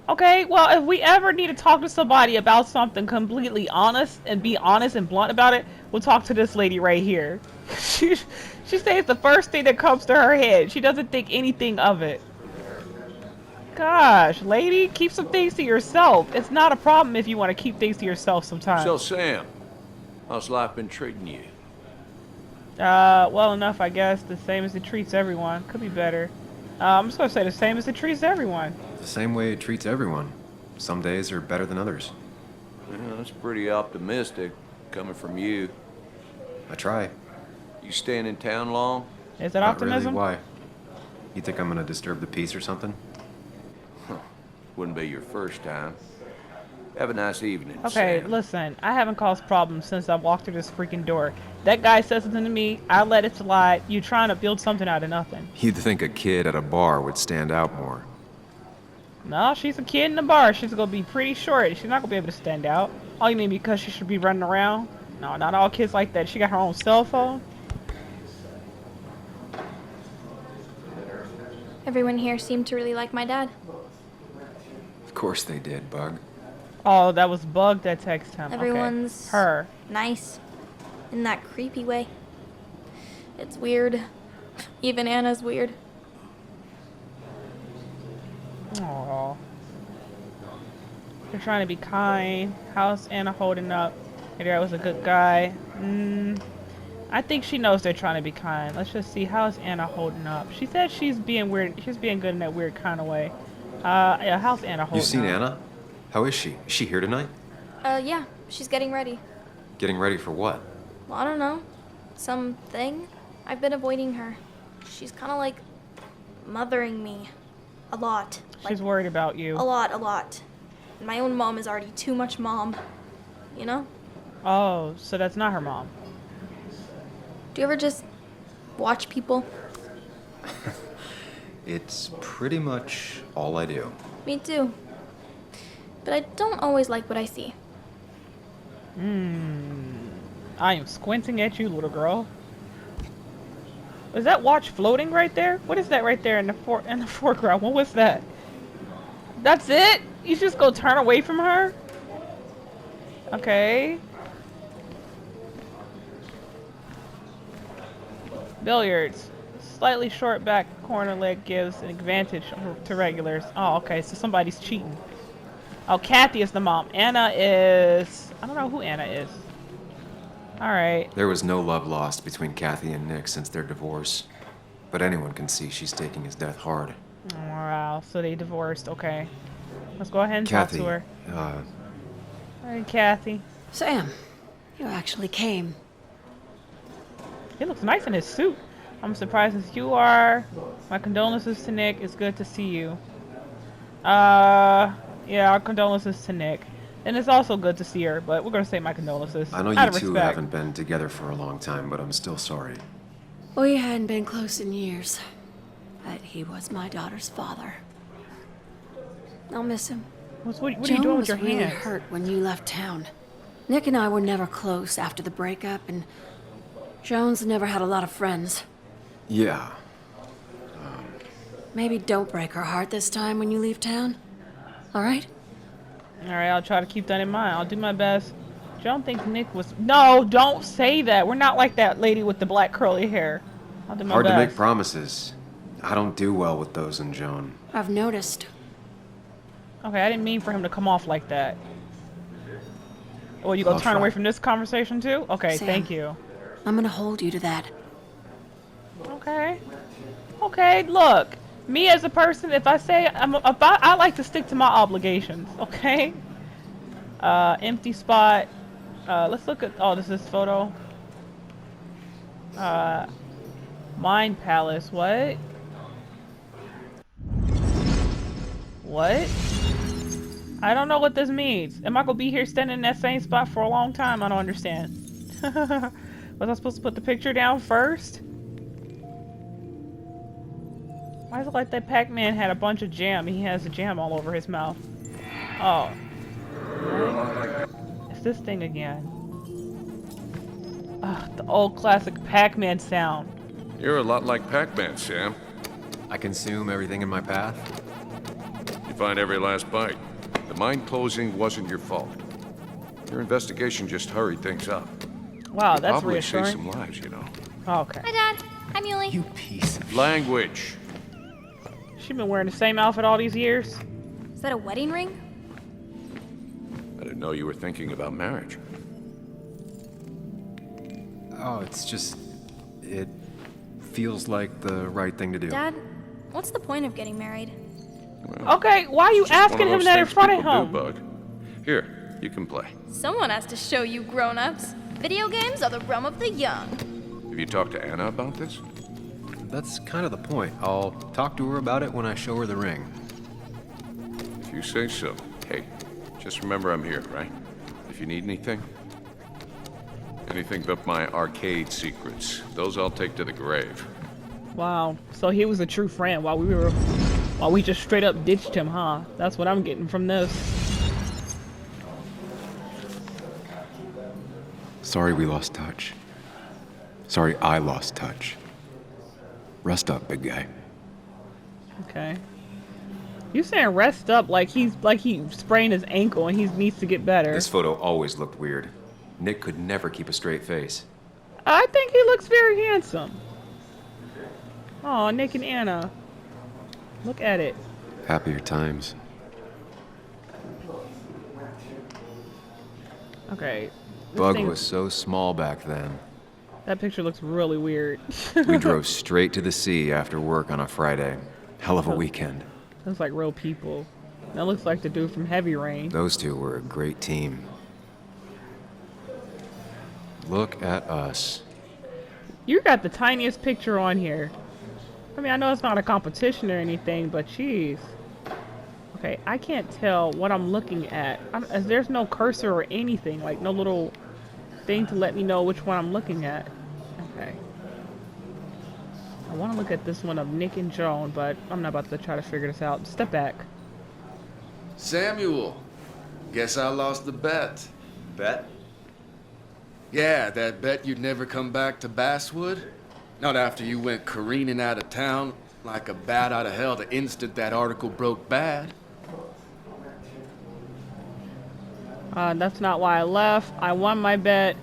Okay, well, if we ever need to talk to somebody about something completely honest and be honest and blunt about it, we'll talk to this lady right here. She says the first thing that comes to her head. She doesn't think anything of it. Gosh, lady, keep some things to yourself. It's not a problem if you want to keep things to yourself sometimes. So, Sam, how's life been treating you? Well enough, I guess. The same as it treats everyone. Could be better. I'm just gonna say the same as it treats everyone. The same way it treats everyone. Some days are better than others. Yeah, that's pretty optimistic, coming from you. I try. You staying in town long? Is that Not optimism? really. Why? You think I'm gonna disturb the peace or something? Wouldn't be your first time. Have a nice evening, Okay, Sam. listen, I haven't caused problems since I walked through this freaking door. That guy says something to me, I let it slide. You trying to build something out of nothing. You'd think a kid at a bar would stand out more. No, she's a kid in the bar. She's gonna be pretty short. She's not gonna be able to stand out. Oh, you mean because she should be running around? No, not all kids like that. She got her own cell phone. Everyone here seemed to really like my dad. Of course they did, Bug. Oh, that was Bug that texted him. Everyone's Okay. Her. nice in that creepy way. It's weird. Even Anna's weird. Aww. They're trying to be kind. How's Anna holding up? Your dad was a good guy. I think she knows they're trying to be kind. Let's just see. How's Anna holding up? She said she's being weird. She's being good in that weird kind of way. Yeah, how's Anna holding up? You seen Anna? How is she? Is she here tonight? Yeah, she's getting ready. Getting ready for what? Well, I don't know. Something? I've been avoiding her. She's kind of like mothering me. A lot. She's worried about you. A lot. My own mom is already too much mom. You know? Oh, so that's not her mom. Do you ever just watch people? It's pretty much all I do. Me too. But I don't always like what I see. I am squinting at you, little girl. Is that watch floating right there? What is that right there in the foreground? What was that? That's it? You just go turn away from her? Okay. Billiards. Slightly short back corner leg gives an advantage to regulars. Oh, okay, so somebody's cheating. Oh, Kathy is the mom. Anna is... I don't know who Anna is. All right. There was no love lost between Kathy and Nick since their divorce. But anyone can see she's taking his death hard. Wow, so they divorced. Okay. Let's go ahead and Kathy, talk to her. uh... Hey, Kathy. Sam, you actually came. He looks nice in his suit. I'm surprised as you are. My condolences to Nick. It's good to see you. Yeah, our condolences to Nick. And it's also good to see her, but we're gonna say my condolences. I know you two haven't been together for a long time, but I'm still sorry. We hadn't been close in years, but he was my daughter's father. I'll miss him. What are you doing with your Joan was really hands? hurt when you left town. Nick and I were never close after the breakup, and Joan's never had a lot of friends. Yeah. Maybe don't break her heart this time when you leave town. All right? All right, I'll try to keep that in mind. I'll do my best. Joan thinks Nick was... No, don't say that. We're not like that lady with the black curly hair. I'll do my Hard best. to make promises. I don't do well with those in Joan. I've noticed. Okay, I didn't mean for him to come off like that. Well, you gonna I'll turn try. away from this conversation too? Okay, Sam, thank you. I'm gonna hold you to that. Okay. Okay, look. Me as a person, if I say I like to stick to my obligations, okay? Empty spot. Let's look at this is photo. Mind Palace, what? What? I don't know what this means. Am I gonna be here standing in that same spot for a long time? I don't understand. Was I supposed to put the picture down first? Why is it like that Pac-Man had a bunch of jam? He has the jam all over his mouth. Oh. It's this thing again. Ugh, the old classic Pac-Man sound. You're a lot like Pac-Man, Sam. I consume everything in my path. You find every last bite. The mine closing wasn't your fault. Your investigation just hurried things up. Wow, You'll that's probably reassuring. save some lives, you know. Oh, okay. Hi, Dad. Hi, Muley. You piece of Language. She been wearing the same outfit all these years. Is that a wedding ring? I didn't know you were thinking about marriage. Oh, it's just... It feels like the right thing to do. Dad, what's the point of getting married? Okay, why are you asking him that in front of him? Bug. Here, you can play. Someone has to show you grown-ups. Video games are the realm of the young. Have you talked to Anna about this? That's kind of the point. I'll talk to her about it when I show her the ring. If you say so. Hey, just remember I'm here, right? If you need anything. Anything but my arcade secrets. Those I'll take to the grave. Wow, so he was a true friend while we just straight up ditched him, huh? That's what I'm getting from this. Sorry we lost touch. Sorry I lost touch. Rest up, big guy. Okay. You saying rest up like he sprained his ankle and he needs to get better. This photo always looked weird. Nick could never keep a straight face. I think he looks very handsome. Oh, Nick and Anna. Look at it. Happier times. Okay. this Bug thing- was so small back then. That picture looks really weird. We drove straight to the sea after work on a Friday. Hell of a weekend. Looks like real people. That looks like the dude from Heavy Rain. Those two were a great team. Look at us. You got the tiniest picture on here. I mean, I know it's not a competition or anything, but jeez. Okay, I can't tell what I'm looking at. There's no cursor or anything, like no little thing to let me know which one I'm looking at. Okay. I want to look at this one of Nick and Joan, but I'm not about to try to figure this out. Step back. Samuel, guess I lost the bet. Bet? Yeah, that bet you'd never come back to Basswood. Not after you went careening out of town like a bat out of hell the instant that article broke bad. That's not why I left. I won my bet.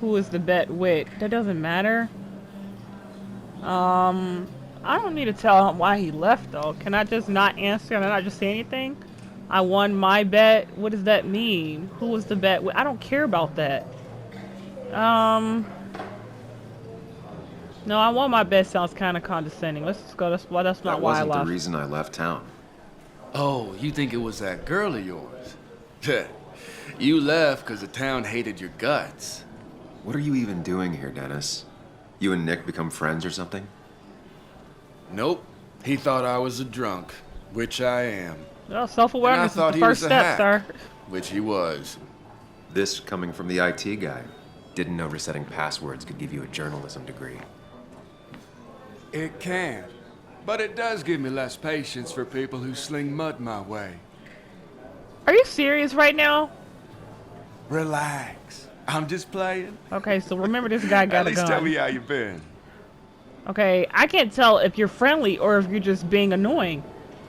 Who is the bet with? That doesn't matter. I don't need to tell him why he left though. Can I just not answer and not just say anything? I won my bet. What does that mean? Who was the bet with? I don't care about that. No, I want my best sounds kind of condescending. Let's just go. That's not That why I wasn't the left. reason I left town. Oh, you think it was that girl of yours? You left because the town hated your guts. What are you even doing here, Dennis? You and Nick become friends or something? Nope. He thought I was a drunk, which I am. Well, self-awareness is the he first was a step, hack, sir. Which he was. This coming from the IT guy. Didn't know resetting passwords could give you a journalism degree. It can. But it does give me less patience for people who sling mud my way. Are you serious right now? Relax. I'm just playing. Okay, so remember this guy got At a least gun. tell me how you been. Okay, I can't tell if you're friendly or if you're just being annoying.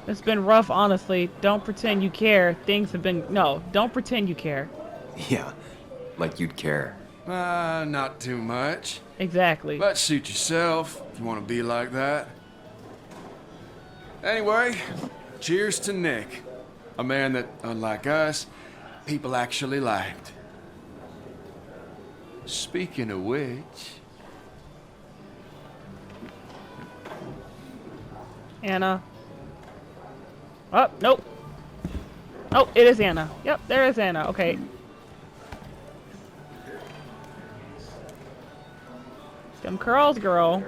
It's been rough, honestly. Don't pretend you care. Things have been... No, don't pretend you care. Yeah, like you'd care. Not too much. Exactly. But suit yourself if you want to be like that. Anyway, cheers to Nick. A man that, unlike us, people actually liked. Speaking of which... Anna. Oh, nope. Oh, it is Anna. Yep, there is Anna. Okay. Them curls, girl.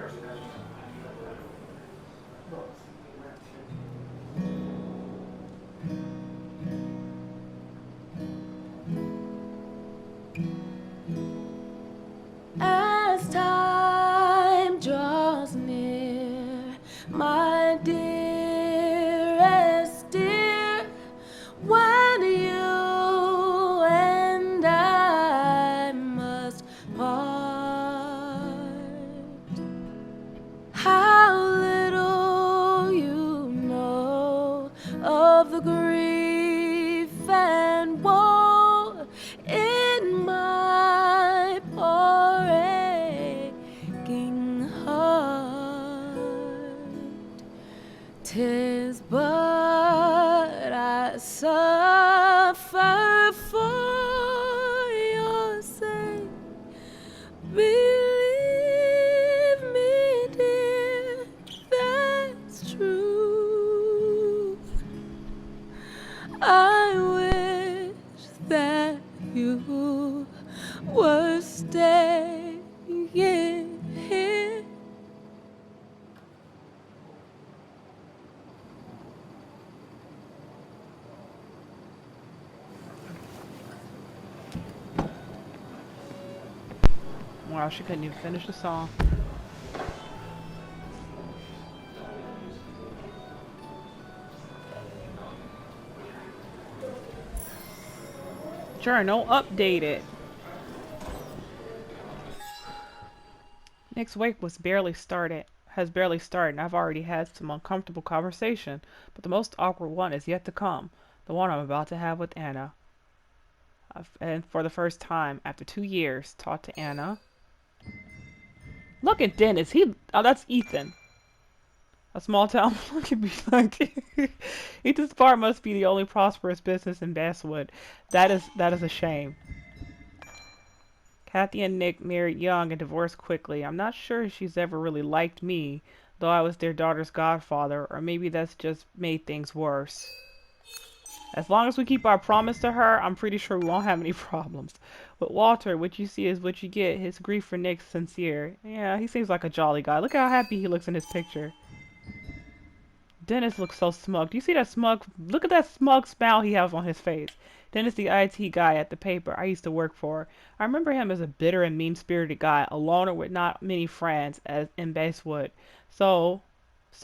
As time draws near, my dearest dear, when you and I must part, how little you know of the grief and woe in my poor aching heart. 'Tis but I suffer for your sake. Believe me, dear, that's true. I wish that you were staying here. Wow, she couldn't even finish the song. Journal updated. Nick's wake has barely started, and I've already had some uncomfortable conversation, but the most awkward one is yet to come, the one I'm about to have with Anna. And for the first time, after 2 years, talked to Anna. Look at Dennis. Oh, that's Ethan. A small town. Look at me. Ethan's bar must be the only prosperous business in Basswood. That is a shame. Kathy and Nick married young and divorced quickly. I'm not sure she's ever really liked me, though I was their daughter's godfather, or maybe that's just made things worse. As long as we keep our promise to her, I'm pretty sure we won't have any problems. With Walter, what you see is what you get. His grief for Nick's sincere. Yeah, he seems like a jolly guy. Look how happy he looks in his picture. Dennis looks so smug. Do you see that smug? Look at that smug smile he has on his face. Dennis, the IT guy at the paper I used to work for. I remember him as a bitter and mean-spirited guy, a loner with not many friends as in Basswood. So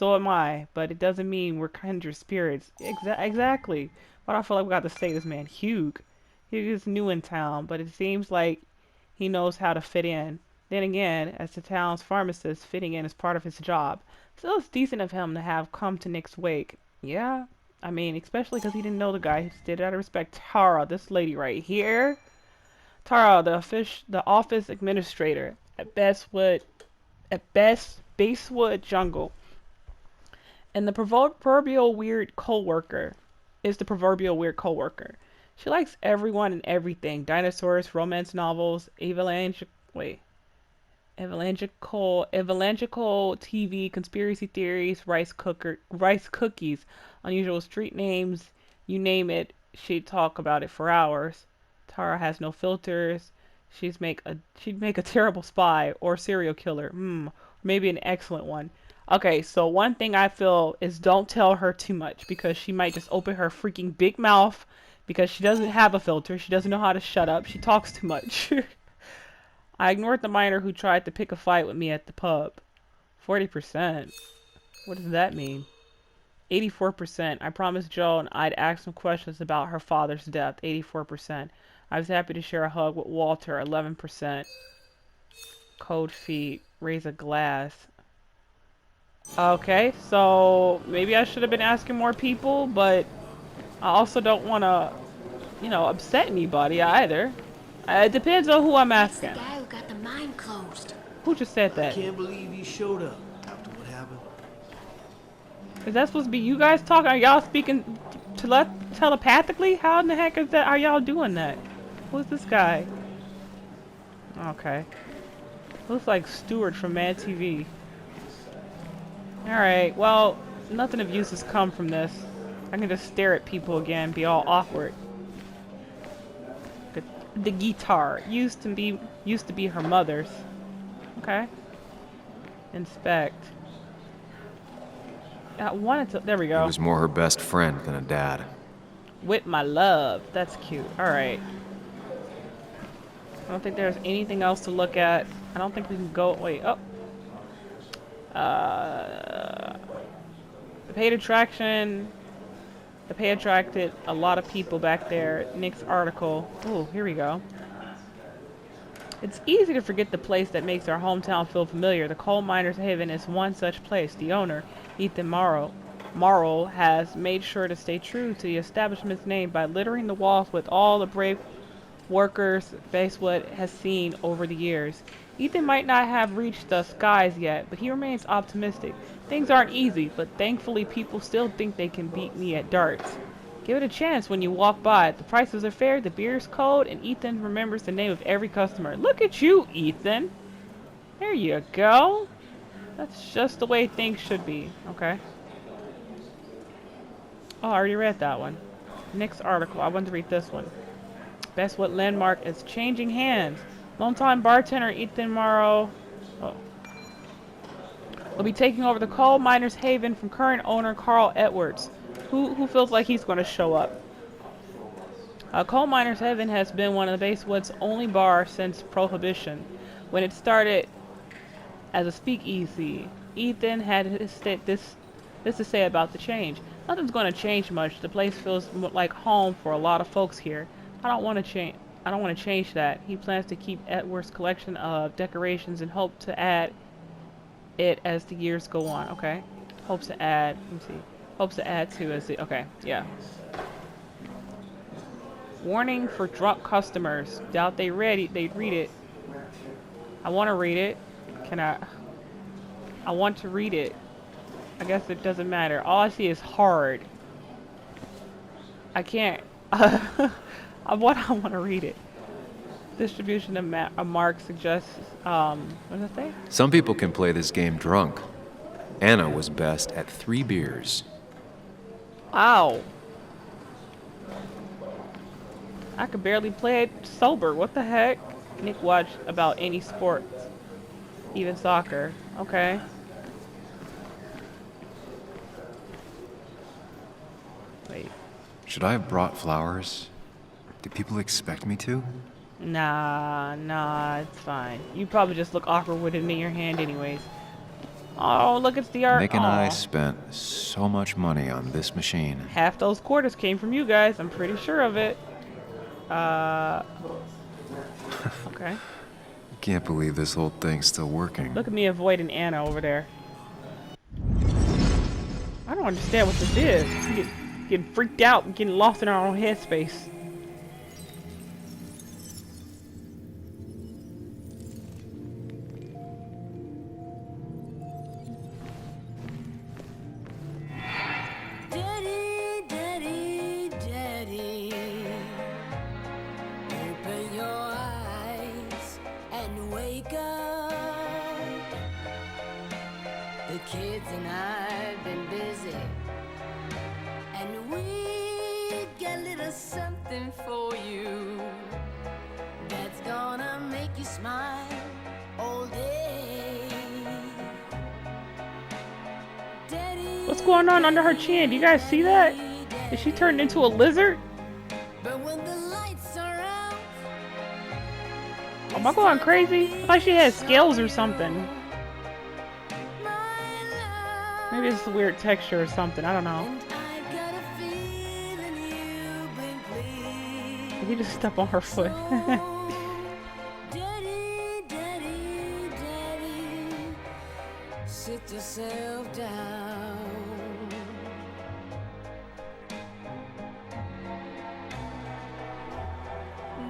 am I, but it doesn't mean we're kindred spirits. Exactly. But I feel like we got to say this man, Hugh. He is new in town, but it seems like he knows how to fit in. Then again, as the town's pharmacist, fitting in is part of his job. Still, it's decent of him to have come to Nick's wake. Yeah, I mean, especially because he didn't know the guy. He just did it out of respect. Tara, this lady right here. Tara, the office administrator at Basswood Jungle. And the proverbial weird co-worker. She likes everyone and everything. Dinosaurs, romance novels, Wait. Evangelical TV, conspiracy theories, rice cookies, unusual street names, you name it, she'd talk about it for hours. Tara has no filters. She'd make a terrible spy or serial killer. Maybe an excellent one. Okay, so one thing I feel is don't tell her too much because she might just open her freaking big mouth because she doesn't have a filter. She doesn't know how to shut up. She talks too much. I ignored the miner who tried to pick a fight with me at the pub. 40%. What does that mean? 84%. I promised Joan I'd ask some questions about her father's death. 84%. I was happy to share a hug with Walter. 11%. Cold feet. Raise a glass. Okay, so maybe I should have been asking more people, but I also don't want to, you know, upset anybody either. It depends on who I'm asking. That's the guy who got the mine closed. Who just said that? I can't believe he showed up after what happened. Is that supposed to be you guys talking? Are y'all speaking telepathically? How in the heck is that? Are y'all doing that? Who's this guy? Okay. Looks like Stuart from Mad TV. Alright, well, nothing of use has come from this. I can just stare at people again, be all awkward. The guitar used to be her mother's. Okay. Inspect. I wanted to. There we go. He was more her best friend than a dad. With my love. That's cute. All right. I don't think there's anything else to look at. I don't think we can go. Wait. Oh. The paid attraction. The pay attracted a lot of people back there. Nick's article. Oh, here we go. It's easy to forget the place that makes our hometown feel familiar. The Coal Miners' Haven is one such place. The owner, Ethan Morrow, has made sure to stay true to the establishment's name by littering the walls with all the brave workers Basswood has seen over the years. Ethan might not have reached the skies yet, but he remains optimistic. Things aren't easy, but thankfully people still think they can beat me at darts. Give it a chance when you walk by. The prices are fair, the beer's cold, and Ethan remembers the name of every customer. Look at you, Ethan. There you go. That's just the way things should be. Okay. Oh, I already read that one. Next article. I want to read this one. Basswood Landmark is changing hands. Longtime bartender Ethan Morrow will be taking over the Coal Miners' Haven from current owner Carl Edwards. Who feels like he's going to show up? Coal Miners' Haven has been one of the Basswood's only bars since Prohibition. When it started as a speakeasy, Ethan had this to say about the change. Nothing's going to change much. The place feels like home for a lot of folks here. I don't want to change that. He plans to keep Edwards' collection of decorations and hope to add it as the years go on. Okay. Hopes to add. Let me see. Hopes to add to as the. Okay. Yeah. Warning for drunk customers. Doubt they'd read it. I want to read it. I want to read it. I guess it doesn't matter. All I see is hard. I can't. I want to read it. Distribution of mark suggests. What does it say? Some people can play this game drunk. Anna was best at 3 beers. Ow. I could barely play it sober. What the heck? Nick watched about any sport, even soccer. Okay. Wait. Should I have brought flowers? Do people expect me to? Nah, it's fine. You probably just look awkward with it in your hand anyways. Oh, look, it's the art. Nick and I spent so much money on this machine. Half those quarters came from you guys. I'm pretty sure of it. Okay. Can't believe this whole thing's still working. Look at me avoiding Anna over there. I don't understand what this is. Getting freaked out and getting lost in our own headspace. Open your eyes and wait. The kids and I've been busy, and we got a little something for you that's gonna make you smile all day. Daddy, What's going on under her chin? Do you guys see that? Is she turned into a lizard? but when the lights are out, Am I going crazy? I thought she had scales or something. Maybe it's a weird texture or something. I don't know. Did he just step on her foot? Daddy, Daddy, Daddy, sit yourself down.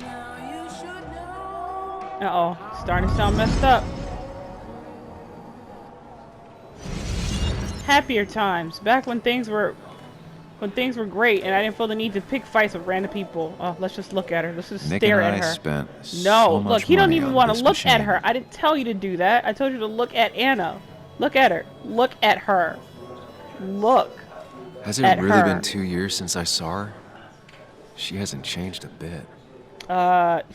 Now you should know. Uh-oh. Starting to sound messed up. Happier times. Back when things were great and I didn't feel the need to pick fights with random people. Oh, let's just look at her. Let's just Nick stare and at I her. spent No, so much look, he don't money even on want to this look at machine. her. I didn't tell you to do that. I told you to look at Anna. Look at her. Look at her. Look. Has it at really her. been 2 years since I saw her? She hasn't changed a bit.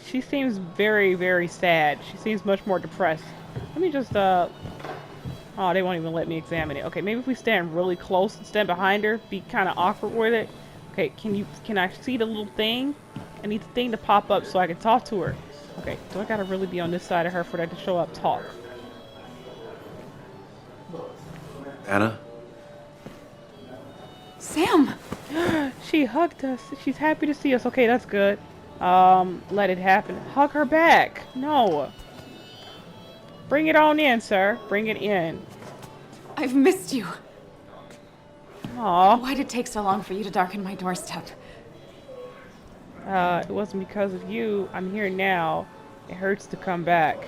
She seems very, very sad. She seems much more depressed. Let me just, oh, they won't even let me examine it. Okay, maybe if we stand really close and stand behind her, be kind of awkward with it. Okay, can I see the little thing? I need the thing to pop up so I can talk to her. Okay, do I gotta really be on this side of her for that to show up talk? Anna? Sam! She hugged us. She's happy to see us. Okay, that's good. Let it happen. Hug her back. No. Bring it on in, sir. Bring it in. I've missed you. Aw. Why did it take so long for you to darken my doorstep? It wasn't because of you. I'm here now. It hurts to come back.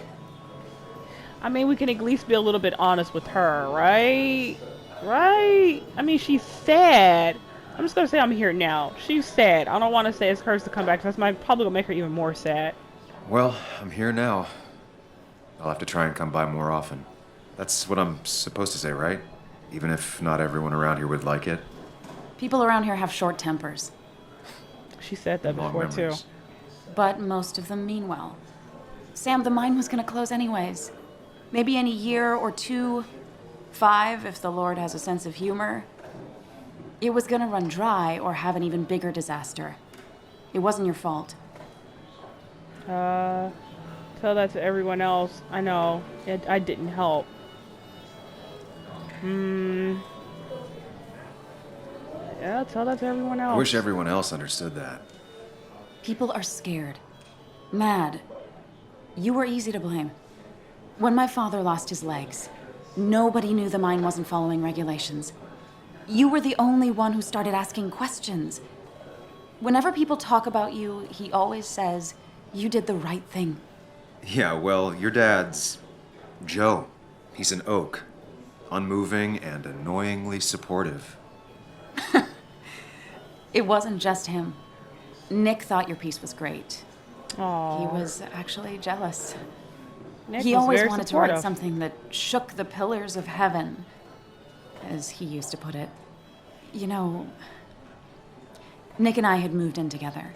I mean, we can at least be a little bit honest with her, right? Right? I mean, she's sad. I'm just gonna say I'm here now. She's sad. I don't want to say it hurts to come back, because that's probably gonna make her even more sad. Well, I'm here now. I'll have to try and come by more often. That's what I'm supposed to say, right? Even if not everyone around here would like it. People around here have short tempers, She said that Long before, too. memories. but most of them mean well. Sam, the mine was gonna close anyways. Maybe in a year or 2, 5, if the Lord has a sense of humor. It was gonna run dry or have an even bigger disaster. It wasn't your fault. Tell that to everyone else. I know. I didn't help. Yeah, tell that to everyone else. I wish everyone else understood that. People are scared. Mad. You were easy to blame. When my father lost his legs, nobody knew the mine wasn't following regulations. You were the only one who started asking questions. Whenever people talk about you, he always says, you did the right thing. Yeah, well, your dad's Joe. He's an oak. Unmoving and annoyingly supportive. It wasn't just him. Nick thought your piece was great. Aww. He was actually jealous. Nick He was always very wanted supportive. to write something that shook the pillars of heaven, as he used to put it. You know, Nick and I had moved in together.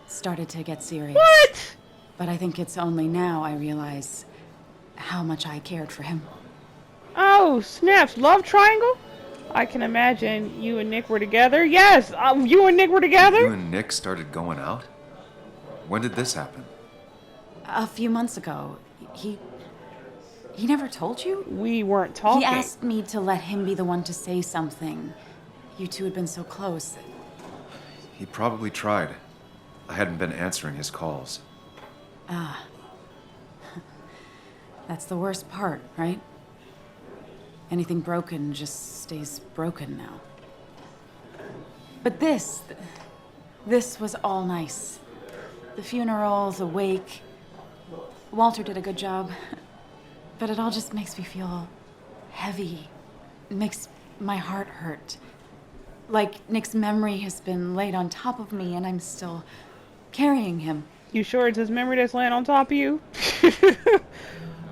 Started to get serious. What? But I think it's only now I realize how much I cared for him. Oh, snaps. Love triangle? I can imagine you and Nick were together. Yes, you and Nick were together? You and Nick started going out? When did this happen? A few months ago, he never told you? We weren't talking. He asked me to let him be the one to say something. You two had been so close. He probably tried. I hadn't been answering his calls. Ah. That's the worst part, right? Anything broken just stays broken now. But this was all nice. The funeral, the wake. Walter did a good job. But it all just makes me feel heavy. It makes my heart hurt. Like Nick's memory has been laid on top of me and I'm still carrying him. You sure it's his memory that's laying on top of you?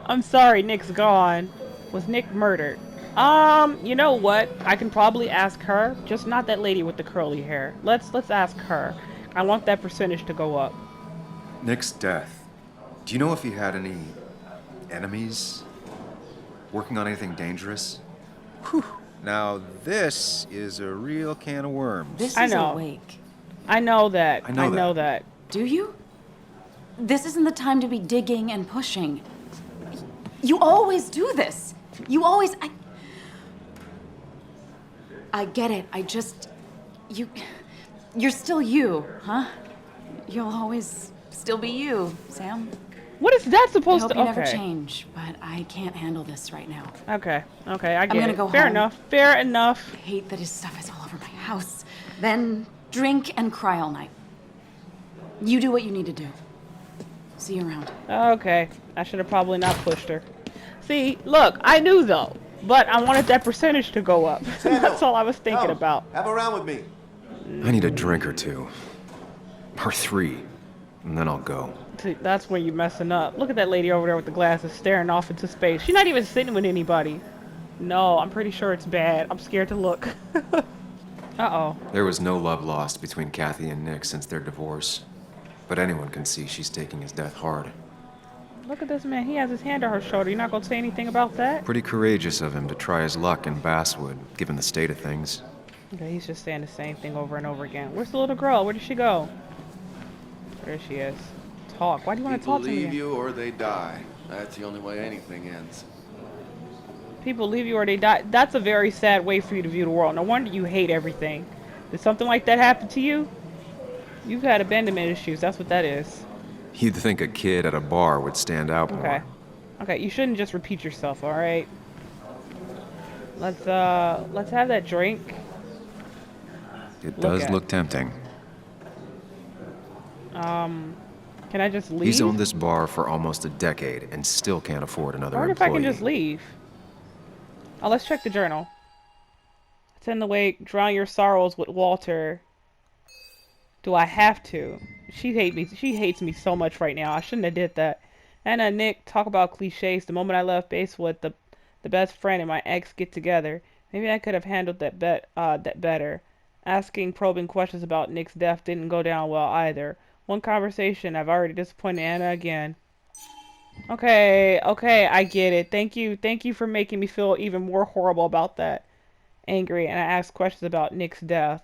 I'm sorry, Nick's gone. Was Nick murdered? You know what? I can probably ask her, just not that lady with the curly hair. Let's ask her. I want that percentage to go up. Nick's death. Do you know if he had any enemies? Working on anything dangerous? Whew. Now this is a real can of worms. This I is know. a wake. I know that. I know that. Do you? This isn't the time to be digging and pushing. You always do this. You always... I get it. You're still you, huh? You'll always still be you, Sam. What is that supposed to... I hope you never change, but I can't handle this right now. Okay, I get it. I'm gonna go Fair home. enough. Fair enough. I hate that his stuff is all over my house. Then drink and cry all night. You do what you need to do. See you around. Okay. I should have probably not pushed her. See, look, I knew though, but I wanted that percentage to go up. That's all I was thinking about. Have a round with me. I need a drink or two. Or 3. And then I'll go. See, that's when you're messing up. Look at that lady over there with the glasses staring off into space. She's not even sitting with anybody. No, I'm pretty sure it's bad. I'm scared to look. Uh-oh. There was no love lost between Kathy and Nick since their divorce. But anyone can see she's taking his death hard. Look at this man. He has his hand on her shoulder. You're not going to say anything about that? Pretty courageous of him to try his luck in Basswood, given the state of things. Okay, he's just saying the same thing over and over again. Where's the little girl? Where did she go? There she is. Talk. Why do you want to talk to me? People leave you or they die. That's the only way anything ends. People leave you or they die. That's a very sad way for you to view the world. No wonder you hate everything. Did something like that happen to you? You've had abandonment issues. That's what that is. You'd think a kid at a bar would stand out more. Okay. Okay, you shouldn't just repeat yourself, all right? Let's have that drink. It does look tempting. Can I just leave? He's owned this bar for almost a decade and still can't afford another I wonder employee. if I can just leave. Oh, let's check the journal. It's in the wake. Drown your sorrows with Walter. Do I have to? She hates me so much right now. I shouldn't have did that. Anna and Nick talk about cliches. The moment I left Basswood, the best friend and my ex get together. Maybe I could have handled that better. Asking probing questions about Nick's death didn't go down well either. One conversation, I've already disappointed Anna again. Okay, I get it. Thank you for making me feel even more horrible about that. Angry, and I asked questions about Nick's death.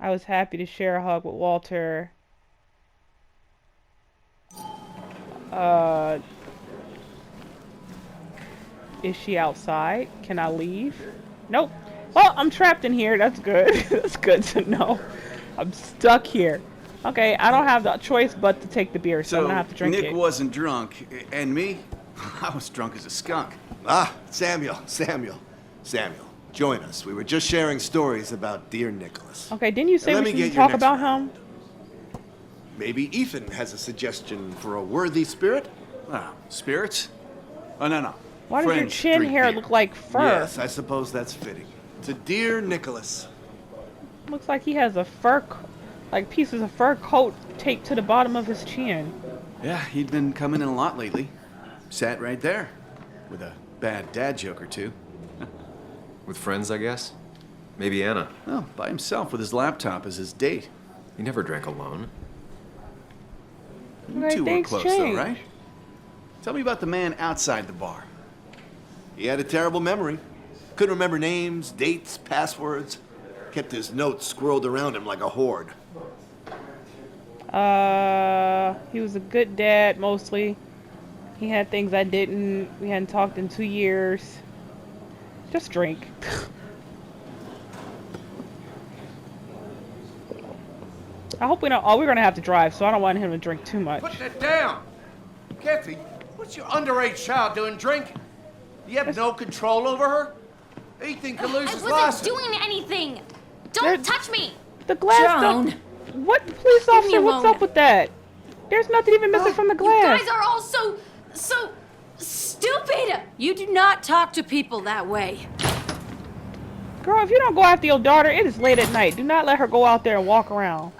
I was happy to share a hug with Walter. Is she outside? Can I leave? Nope. Well, I'm trapped in here. That's good. That's good to know. I'm stuck here. Okay, I don't have the choice but to take the beer, so I'm gonna have to drink it. Nick wasn't drunk, and me? I was drunk as a skunk. Ah, Samuel. Join us. We were just sharing stories about dear Nicholas. Okay, didn't you say Let we me should get your talk next about round. him? Maybe Ethan has a suggestion for a worthy spirit? Ah, spirits? Oh, no. Why does your chin hair look like fur? Yes, I suppose that's fitting. To dear Nicholas. Looks like he has a like pieces of fur coat taped to the bottom of his chin. Yeah, he'd been coming in a lot lately. Sat right there, with a bad dad joke or two. With friends, I guess? Maybe Anna. Oh, by himself with his laptop as his date. He never drank alone. You two were close, though, right? Tell me about the man outside the bar. He had a terrible memory. Couldn't remember names, dates, passwords. Kept his notes squirreled around him like a hoard. He was a good dad, mostly. He had things I didn't. We hadn't talked in 2 years. Just drink. I hope we don't. Oh, we're gonna have to drive, so I don't want him to drink too much. Put that down! Kathy, what's your underage child doing drinking? You have no control over her? Ethan could lose his I wasn't license. doing anything! Don't touch me! The glass. Joan. What, police officer? What's up with that? There's nothing even missing from the glass. You guys are all so stupid! You do not talk to people that way. Girl, if you don't go after your daughter, it is late at night. Do not let her go out there and walk around.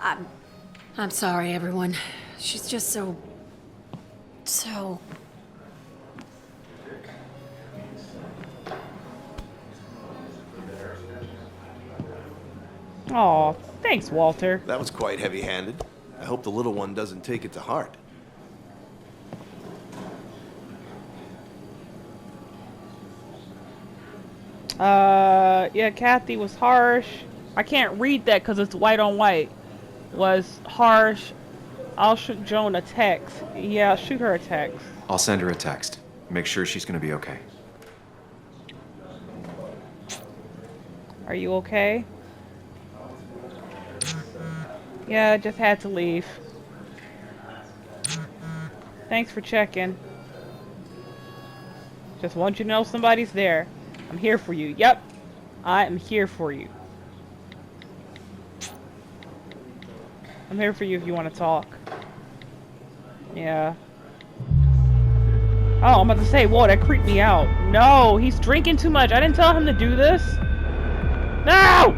I'm sorry, everyone. She's just so... Aw, thanks, Walter. That was quite heavy-handed. I hope the little one doesn't take it to heart. Yeah, Kathy was harsh. I can't read that because it's white on white. Was harsh. I'll shoot Joan a text. Yeah, shoot her a text. I'll send her a text. Make sure she's gonna be okay. Are you okay? Yeah, just had to leave. Thanks for checking. Just want you to know somebody's there. I'm here for you. Yep. I am here for you. I'm here for you if you want to talk. Yeah. Oh, I'm about to say, whoa, that creeped me out. No, he's drinking too much. I didn't tell him to do this. No!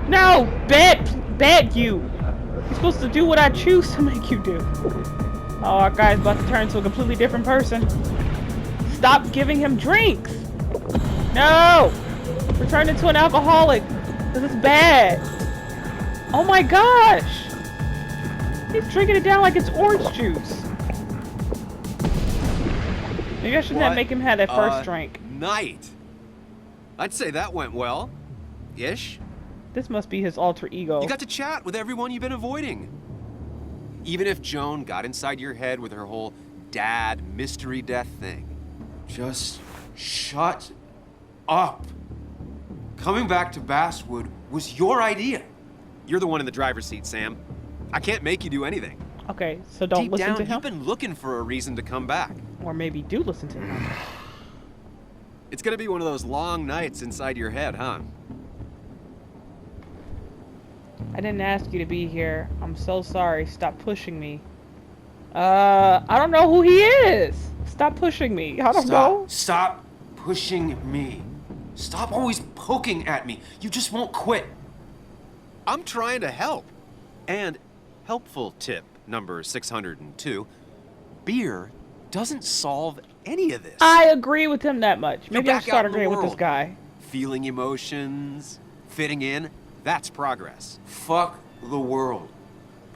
No! Bet you! You're supposed to do what I choose to make you do. Oh, our guy's about to turn into a completely different person. Stop giving him drinks! No! We're turned into an alcoholic. This is bad. Oh my gosh! He's drinking it down like it's orange juice. Maybe I shouldn't make him have that first drink. Night. I'd say that went well. Ish. This must be his alter ego. You got to chat with everyone you've been avoiding. Even if Joan got inside your head with her whole dad mystery death thing. Just shut up. Coming back to Basswood was your idea. You're the one in the driver's seat, Sam. I can't make you do anything. Okay, so don't Deep listen down, to him? You've been looking for a reason to come back. Or maybe do listen to him. It's gonna be one of those long nights inside your head, huh? I didn't ask you to be here. I'm so sorry. Stop pushing me. I don't know who he is. Stop pushing me. I don't know. Stop pushing me. Stop always poking at me. You just won't quit. I'm trying to help. And helpful tip number 602. Beer doesn't solve any of this. I agree with him that much. Maybe I back should start out in the agreeing with this world. guy. Feeling emotions, fitting in, that's progress. Fuck the world.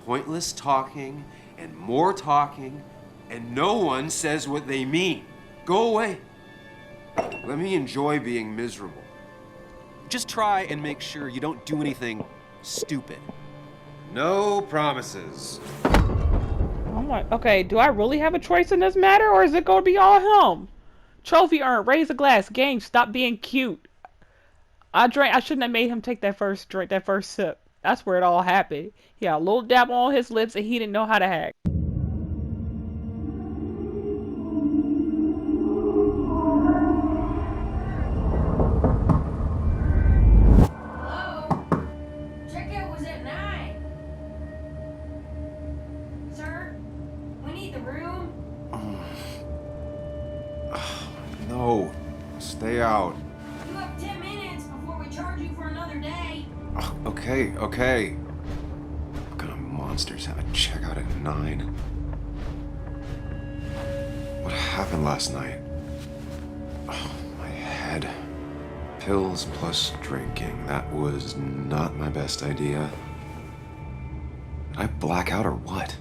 Pointless talking and more talking, and no one says what they mean. Go away. Let me enjoy being miserable. Just try and make sure you don't do anything stupid. No promises. Oh my, okay, do I really have a choice in this matter, or is it gonna be all him? Trophy earned, raise a glass, game, stop being cute. I shouldn't have made him take that first drink, that first sip. That's where it all happened. He had a little dab on his lips and he didn't know how to act. Hello? Checkout was at 9. Sir, we need the room. No, stay out. You have 10 minutes before we charge you for another day. Okay. What kind of monsters have a checkout at 9? What happened last night? Oh, my head. Pills plus drinking. That was not my best idea. Did I black out or what?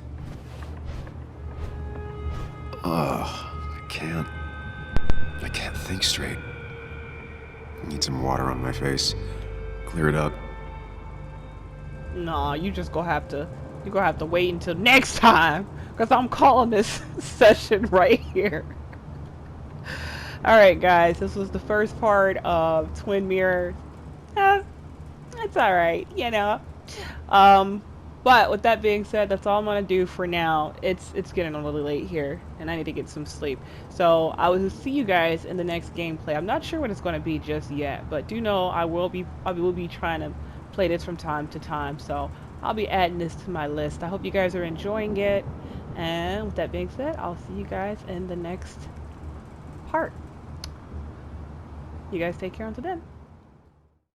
I can't think straight. I need some water on my face. Clear it up. Nah, you gonna have to wait until next time, because I'm calling this session right here. Alright guys, this was the first part of Twin Mirrors. It's alright, you know. But with that being said, that's all I'm gonna do for now. It's getting a little late here, and I need to get some sleep. So I will see you guys in the next gameplay. I'm not sure what it's gonna be just yet, but do know I will be trying to play this from time to time. So I'll be adding this to my list. I hope you guys are enjoying it. And with that being said, I'll see you guys in the next part. You guys take care until then.